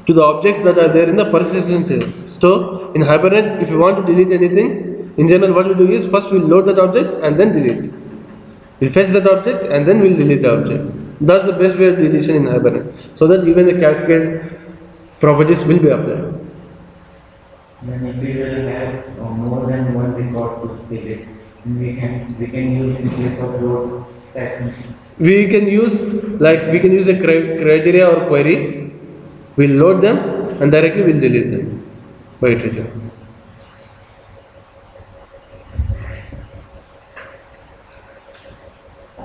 to the objects that are there in the persistent state. So in Hibernate, if you want to delete anything, in general what we do is first we'll load that object and then delete. We'll fetch that object and then we'll delete the object. That's the best way of deletion in Hibernate, so that even the cascade properties will be applied. Then if we will have more than one record to delete, we can use in place of load stack. We can use a criteria or query. We'll load them and directly we'll delete them by iterator.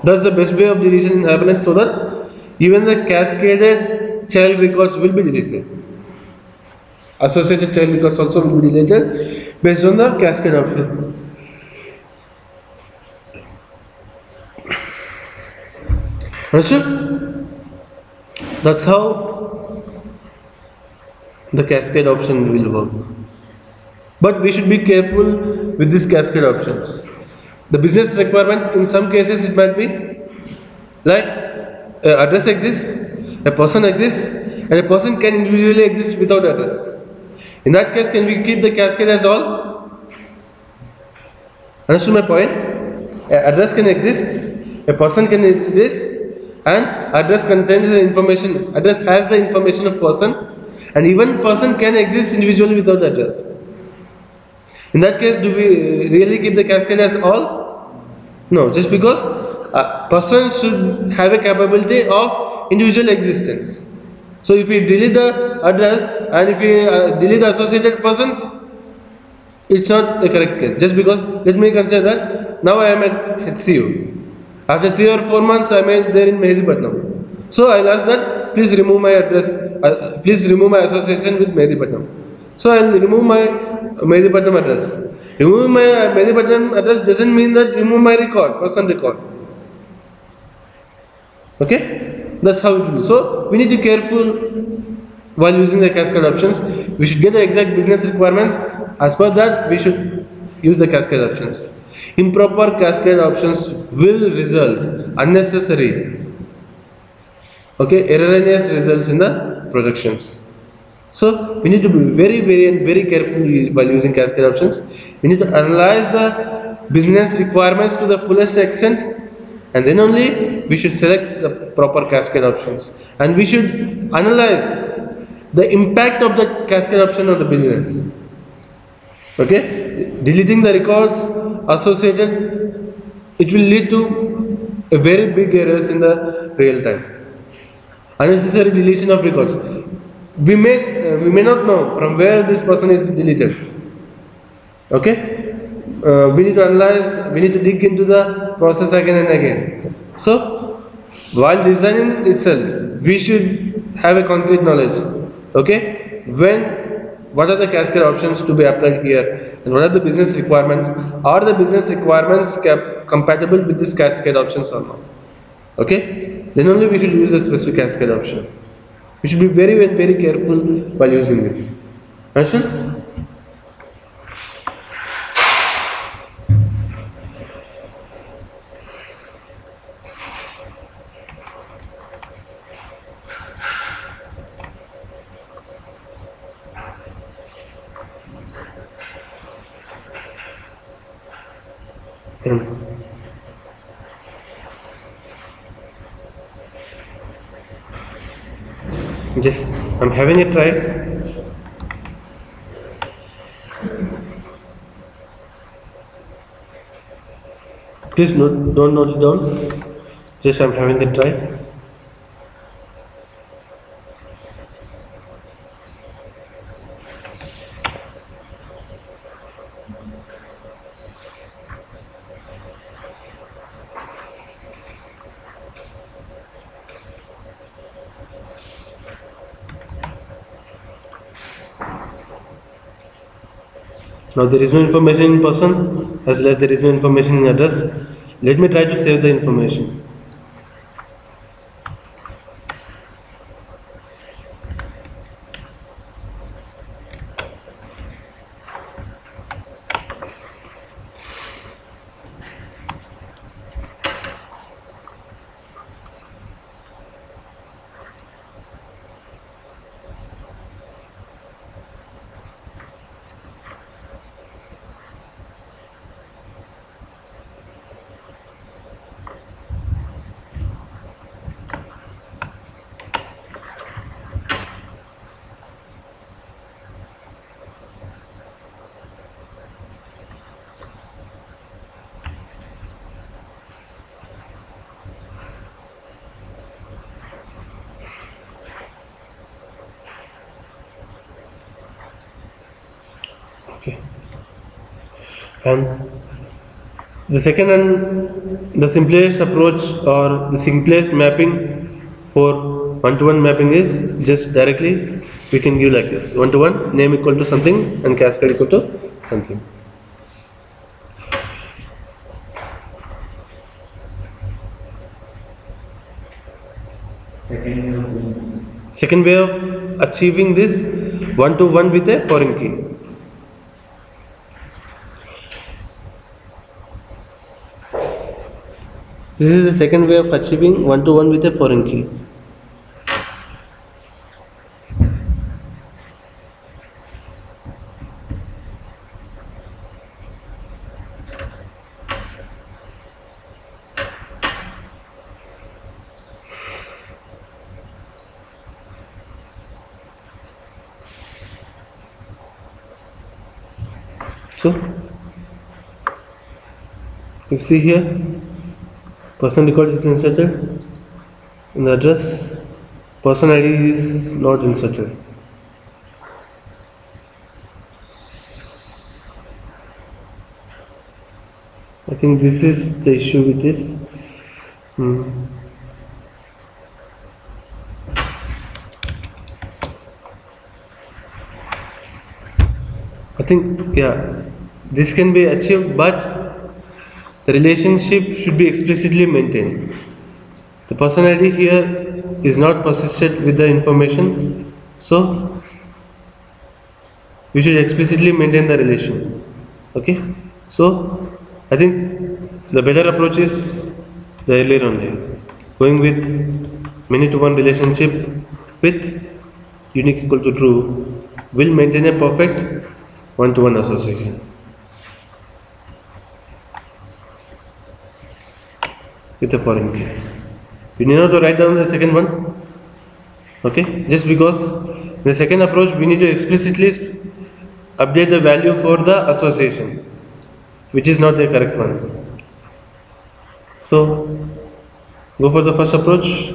That's the best way of deletion in Hibernate, so that even the cascaded child records will be deleted. Associated child records also will be deleted based on the cascade option. Understood? That's how the cascade option will work. But we should be careful with these cascade options. The business requirement, in some cases it might be like address exists, a person exists, and a person can individually exist without address. In that case, can we keep the cascade as all? Understood my point? Address can exist, a person can exist, and address contains the information, address has the information of person, and even person can exist individually without address. In that case, do we really keep the cascade as all? No, just because a person should have a capability of individual existence. So if we delete the address and if we delete the associated persons, it's not a correct case. Just because, let me consider that now I am at HCU. After 3 or 4 months I am there in Mehdipatam. So I'll ask that please remove my address, please remove my association with Mehdipatam. So I'll remove my Mehdipatam address. Removing my Mehdipatam address doesn't mean that remove my record, person record. Okay? That's how it will be. So we need to be careful while using the cascade options. We should get the exact business requirements. As per that, we should use the cascade options. Improper cascade options will result unnecessary, erroneous results in the projections. So we need to be very careful while using cascade options. We need to analyze the business requirements to the fullest extent, and then only we should select the proper cascade options. And we should analyze the impact of the cascade option on the business. Deleting the records associated, it will lead to a very big errors in the real time. Unnecessary deletion of records. We may not know from where this person is deleted. We need to analyze, we need to dig into the process again and again. So while designing itself, we should have a concrete knowledge. What are the cascade options to be applied here, and what are the business requirements? Are the business requirements compatible with this cascade options or not? Then only we should use the specific cascade option. We should be very careful while using this. Understand? Just, I'm having a try. Please don't note it down. Just, I'm having a try. Now there is no information in person, as well as there is no information in address. Let me try to save the information. And the second and the simplest approach, or the simplest mapping for one-to-one mapping, is just directly we can give like this: one-to-one, name equal to something and cascade equal to something. Second way of achieving this one-to-one with a foreign key. This is the second way of achieving one-to-one with a foreign key. So, you see here, person record is inserted in the address, person ID is not inserted. I think this is the issue with this. I think, yeah, this can be achieved, but the relationship should be explicitly maintained. The person ID here is not persisted with the information, So we should explicitly maintain the relation. Okay, so I think the better approach is the earlier only, going with many to one relationship with unique equal to true will maintain a perfect one to one association with a foreign key. You need not to write down the second one. Okay, just because the second approach we need to explicitly update the value for the association, which is not the correct one. So go for the first approach.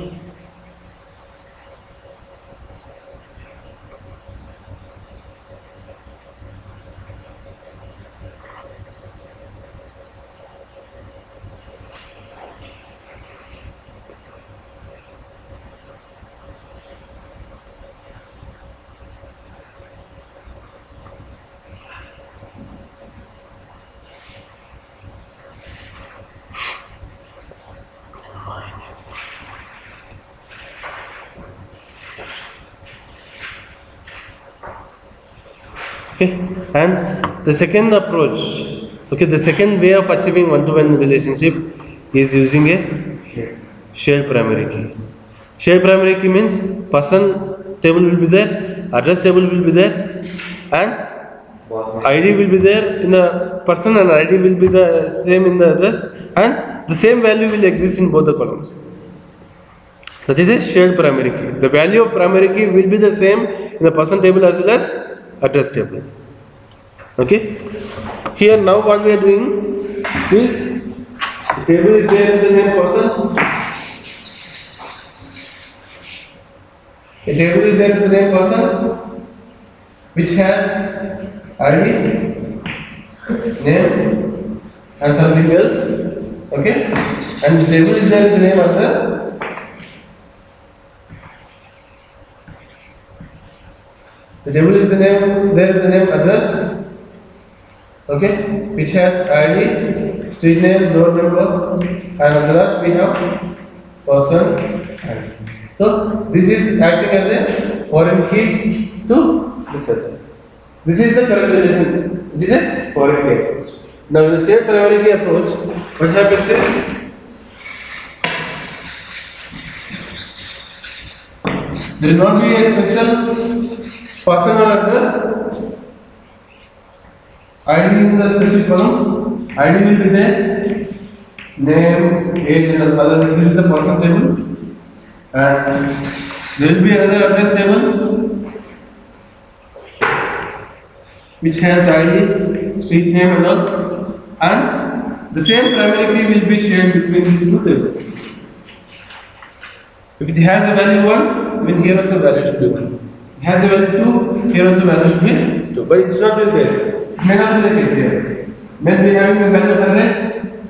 Okay, and the second approach, okay, the second way of achieving one-to-one relationship is using a shared primary key. Shared primary key means person table will be there, address table will be there, and ID will be there in the person and ID will be the same in the address, and the same value will exist in both the columns. That is a shared primary key. The value of primary key will be the same in the person table as well as address table. Okay, here now what we are doing is the table is there with the name person, a table is there with the name person which has ID, name and something else. Okay, and the table is there with the name address. The table is the name, there is the name address, okay, which has ID, street name, door number, and address we have person ID. So this is acting as a foreign key to this address. This is the current relation. It is a foreign key approach. Now in the shared primary key approach, what happens is there will not be a special person or address, ID in the specific column, ID will be there, name, age and other, this is the person table, and there will be another address table which has ID, street name and all, and the same primary key will be shared between these two tables. If it has a value 1, then here also value should be 1. Has a value 2, here also value should be 2, but it's not the case. It may not be the case here. When we having a value 100,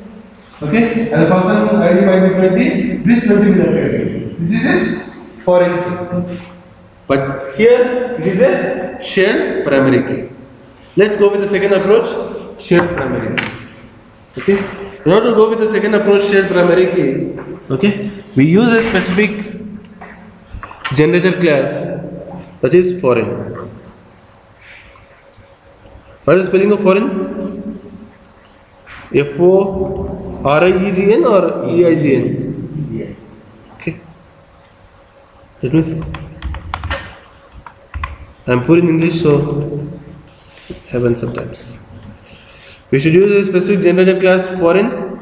okay, and the person ID might be 20, this 20 will not be 20. This is foreign key. But here it is a shared primary key. Let's go with the second approach, shared primary key. Okay, in order to go with the second approach, shared primary key, okay, we use a specific generator class. That is foreign. What is the spelling of foreign? F-O-R-I-E-G-N or E-I-G-N? Okay. That means I am poor in English, so happens sometimes. We should use a specific generator class foreign.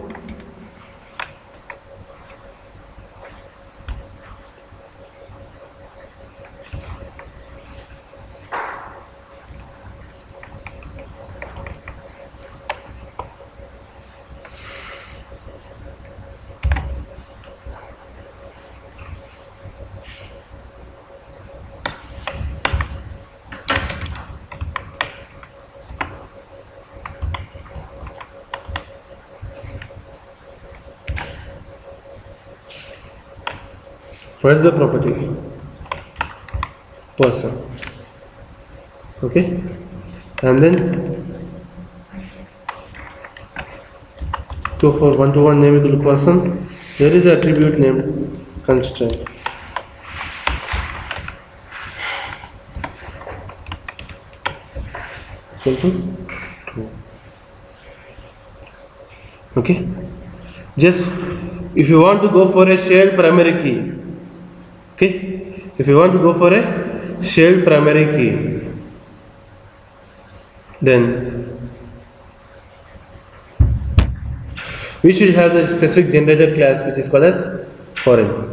What is the property? Person. Okay, and then so for one-to-one name equal to person, there is an attribute named constraint. equal to true. Okay. Just if you want to go for a shared primary key, okay, if you want to go for a shared primary key, then we should have the specific generator class which is called as foreign.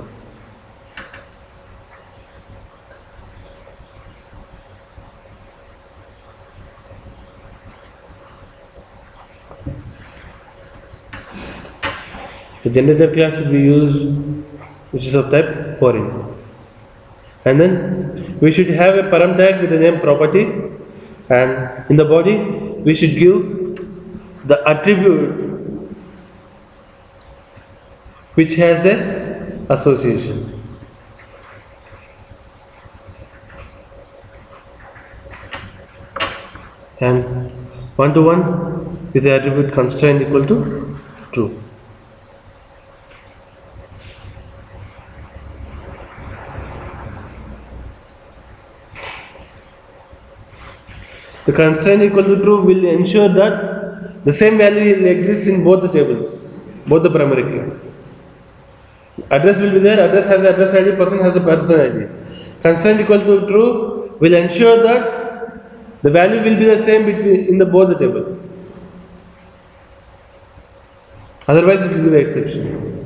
The generator class will be used which is of type foreign. And then we should have a param tag with the name property, and in the body we should give the attribute which has a association. And 1 to 1 is the attribute constraint equal to true. The constraint equal to true will ensure that the same value will exist in both the tables, both the primary keys. Address will be there, address has the address ID, person has the person ID. Constraint equal to true will ensure that the value will be the same between in the both the tables. Otherwise it will be the exception.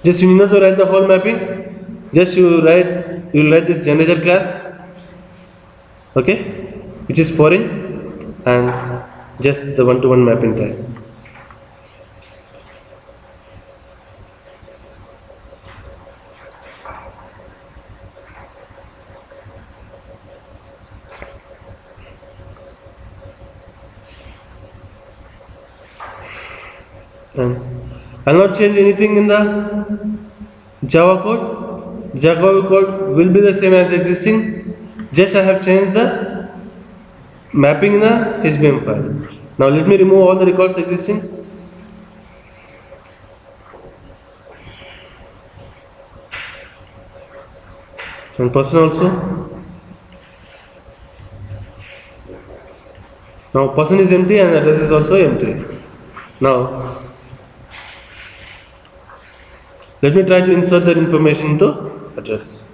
Just you need not to write the whole mapping. Just you will write this generator class, okay, which is foreign, and just the one-to-one mapping type. And I'll not change anything in the Java code. Java code will be the same as existing. Just I have changed the mapping in the HBM file. Now let me remove all the records existing. And person also. Now person is empty and address is also empty. Now let me try to insert that information into address.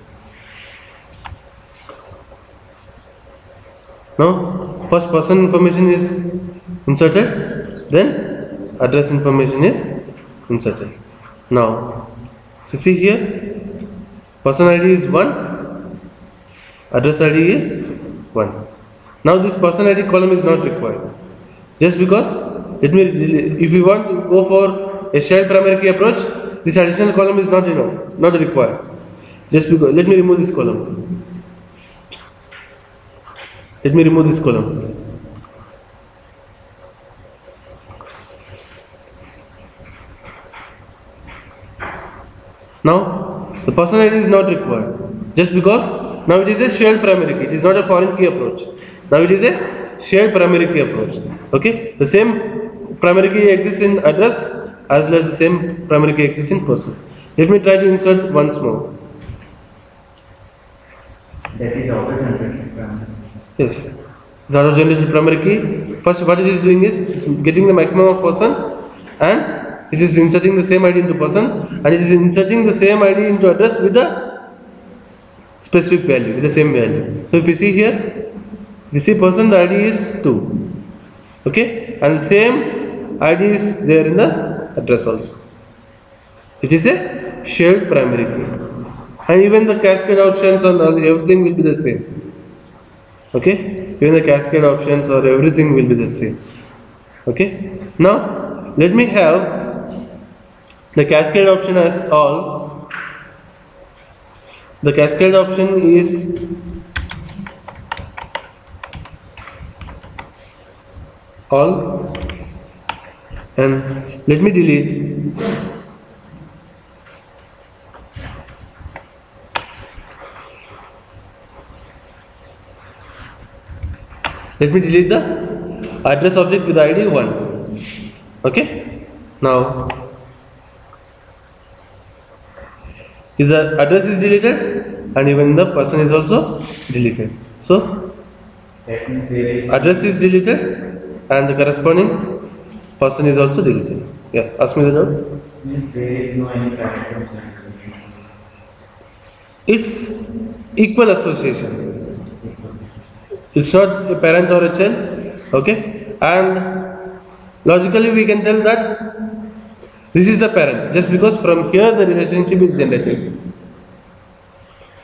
Now first person information is inserted, then address information is inserted. Now you see here, person ID is 1, address ID is 1. Now this person ID column is not required, just because if we want to go for a shared primary key approach, this additional column is not required. Just because, let me remove this column. Let me remove this column. Now the person ID is not required, just because now it is a shared primary key. It is not a foreign key approach. Now it is a shared primary key approach. Okay, the same primary key exists in address as well as the same primary key exists in person. Let me try to insert once more. That is auto-generated primary. Yes, this auto-generated primary key. First, what it is doing is it's getting the maximum of person, and it is inserting the same ID into person, and it is inserting the same ID into address with the specific value, with the same value. So if you see here, you see person, the ID is 2. Okay, and the same ID is there in the address also. It is a shared primary key, and even the cascade options and everything will be the same. Okay, even the cascade options or everything will be the same. Okay, now let me have the cascade option as all. The cascade option is all, and let me delete Let me delete the address object with ID 1. Okay. Now, if the address is deleted and even the person is also deleted. So, That means there is address is deleted and the corresponding person is also deleted. Yeah, ask me the doubt. means there is no any parent. It's equal association. It's not a parent or a child. Okay, and logically we can tell that this is the parent just because from here the relationship is generated.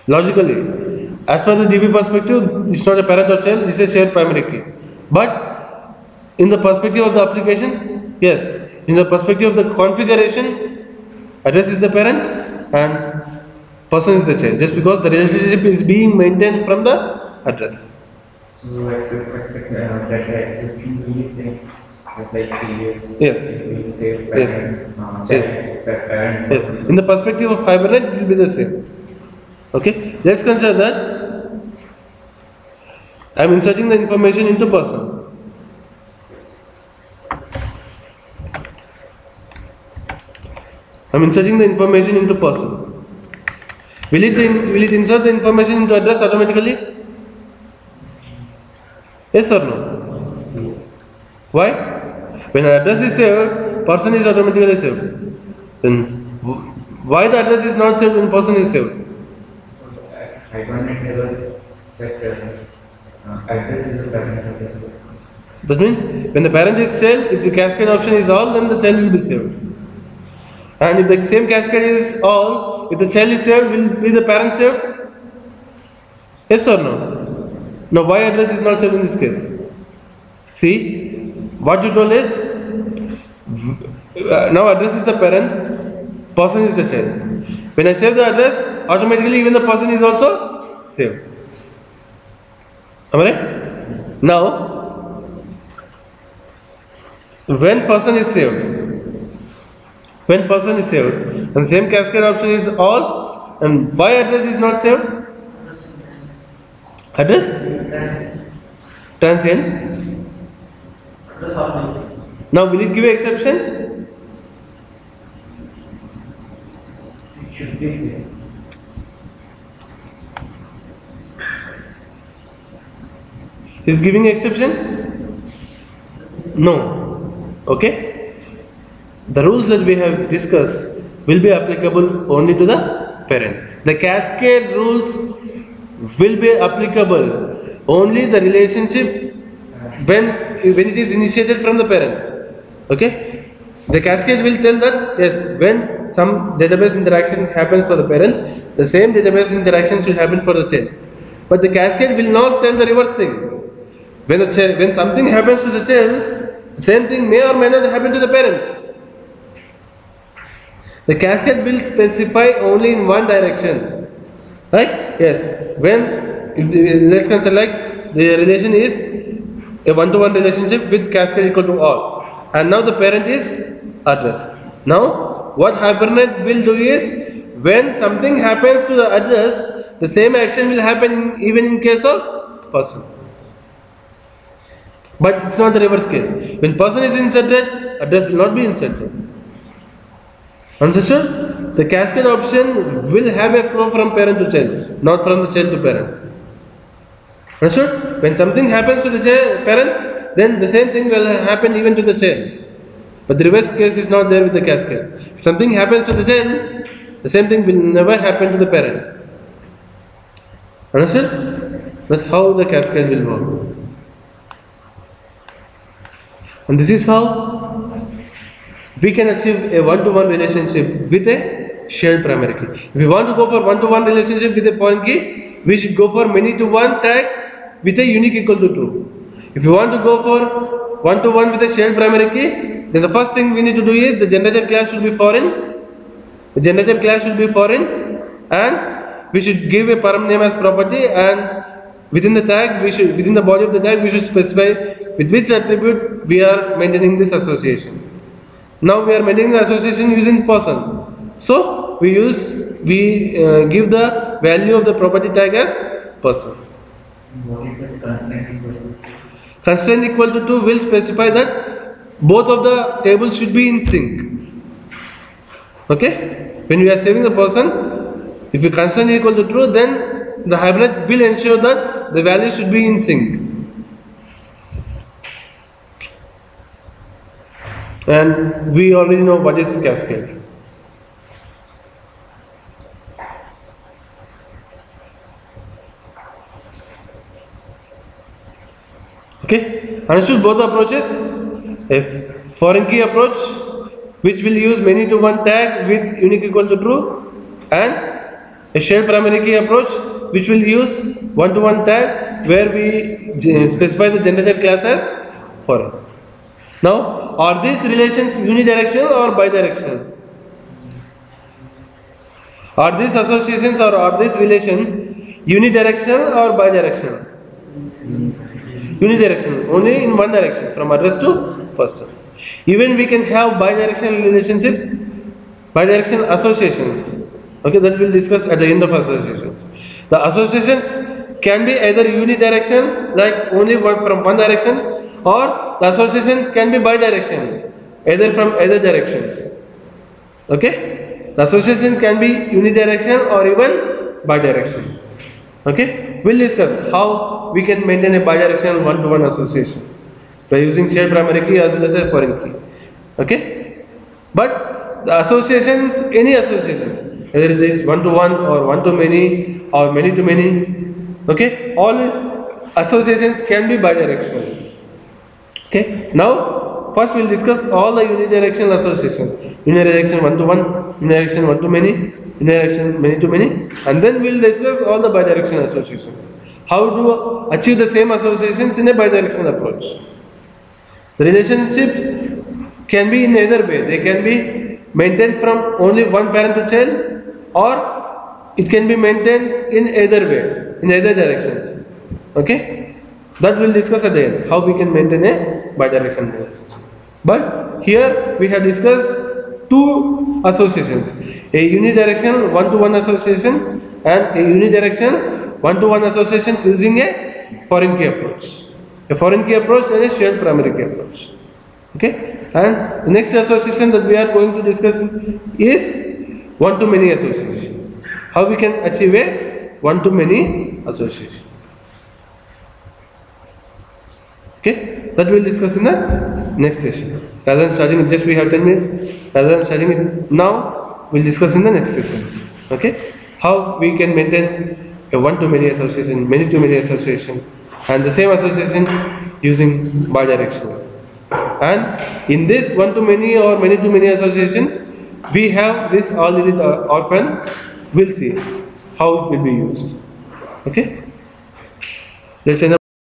Logically, as per the DB perspective, it's not a parent or child, it's a shared primary key. But in the perspective of the application, yes, in the perspective of the configuration, address is the parent and person is the child, just because the relationship is being maintained from the address. So that exception will be same as like previous. Yes. It will say Yes. parent, Yes. parent. Yes, in the perspective of Hibernate, it will be the same. Okay, let's consider that I am inserting the information into person. I am inserting the information into person. Will it insert the information into address automatically? Yes or no? Why? When address is saved, person is automatically saved. Then why the address is not saved when person is saved? Hibernate level that address is the parent of the person. That means when the parent is saved, if the cascade option is all, then the child will be saved. And if the same cascade is all, if the child is saved, will be the parent saved? Yes or no? Now why address is not saved in this case? See, what you told is, now address is the parent, person is the child. When I save the address, automatically even the person is also saved. Am I right? Now, when person is saved, and the same cascade option is all, and why address is not saved? Address? Transient. Now will it give an exception? It should be same. Is giving exception? No. Okay? The rules that we have discussed will be applicable only to the parent. The cascade rules will be applicable only the relationship when it is initiated from the parent. Okay? The cascade will tell that yes, when some database interaction happens for the parent, the same database interaction should happen for the child. But the cascade will not tell the reverse thing. When something happens to the child, the same thing may or may not happen to the parent. The cascade will specify only in one direction. Right? Yes. Let's consider like the relation is a one-to-one relationship with cascade equal to all. And now the parent is address. Now what Hibernate will do is, when something happens to the address, the same action will happen even in case of person. But it's not the reverse case. When person is inserted, address will not be inserted. Understood? The cascade option will have a flow from parent to child, not from the child to parent. Understood? When something happens to the parent, then the same thing will happen even to the child. But the reverse case is not there with the cascade. If something happens to the child, the same thing will never happen to the parent. Understood? That's how the cascade will work. And this is how we can achieve a one-to-one relationship with a shared primary key. If we want to go for one-to-one relationship with a foreign key, we should go for many-to-one tag with a unique equal to true. If you want to go for one-to-one with a shared primary key, then the first thing we need to do is the generator class should be foreign. The generator class should be foreign, and we should give a param name as property, and within the tag, within the body of the tag, we should specify with which attribute we are maintaining this association. Now we are maintaining the association using person. So we give the value of the property tag as person. What is the constraint equal to? Constraint equal to 2 will specify that both of the tables should be in sync. Okay? When we are saving the person, if the constraint is equal to true, then the Hibernate will ensure that the values should be in sync. And we already know what is cascade. Okay, understood both approaches? A foreign key approach, which will use many to one tag with unique equal to true, and a shared primary key approach, which will use one to one tag where we specify the generated class as foreign. Now, are these relations unidirectional or bidirectional? Are these associations or are these relations unidirectional or bidirectional? Unidirectional, only in one direction, from address to person. Even we can have bidirectional relationships, bidirectional associations. Okay, that we'll discuss at the end of associations. The associations can be either unidirectional, like only one from one direction, or the associations can be bidirectional, either from either directions. Okay, the association can be unidirectional or even bidirectional. Okay, we'll discuss how we can maintain a bidirectional one-to-one association by using shared primary key as well as a foreign key. Okay, but the associations, any association, whether it is one-to-one or one-to-many or many-to-many, okay, all these associations can be bidirectional. Okay, now first we'll discuss all the unidirectional associations: unidirectional one-to-one, unidirectional one-to-many, unidirectional many-to-many, and then we'll discuss all the bidirectional associations. How to achieve the same associations in a bidirectional approach. The relationships can be in either way. They can be maintained from only one parent to child, or it can be maintained in either way, in either directions. Okay, that we'll discuss at the end, how we can maintain a bidirectional relationship. But here we have discussed two associations: a unidirectional one-to-one association and a unidirectional one-to-one association using a foreign key approach. A foreign key approach and a shared primary key approach. Okay, and the next association that we are going to discuss is one-to-many association. How we can achieve a one-to-many association. Okay, that we'll discuss in the next session. Rather than starting it just we have 10 minutes, rather than starting it now, we'll discuss in the next session. Okay, how we can maintain a one-to-many association, many-to-many association, and the same association using bidirectional. And in this one-to-many or many-to-many associations, we have this all-elite orphan. We'll see how it will be used. Okay, let's end up.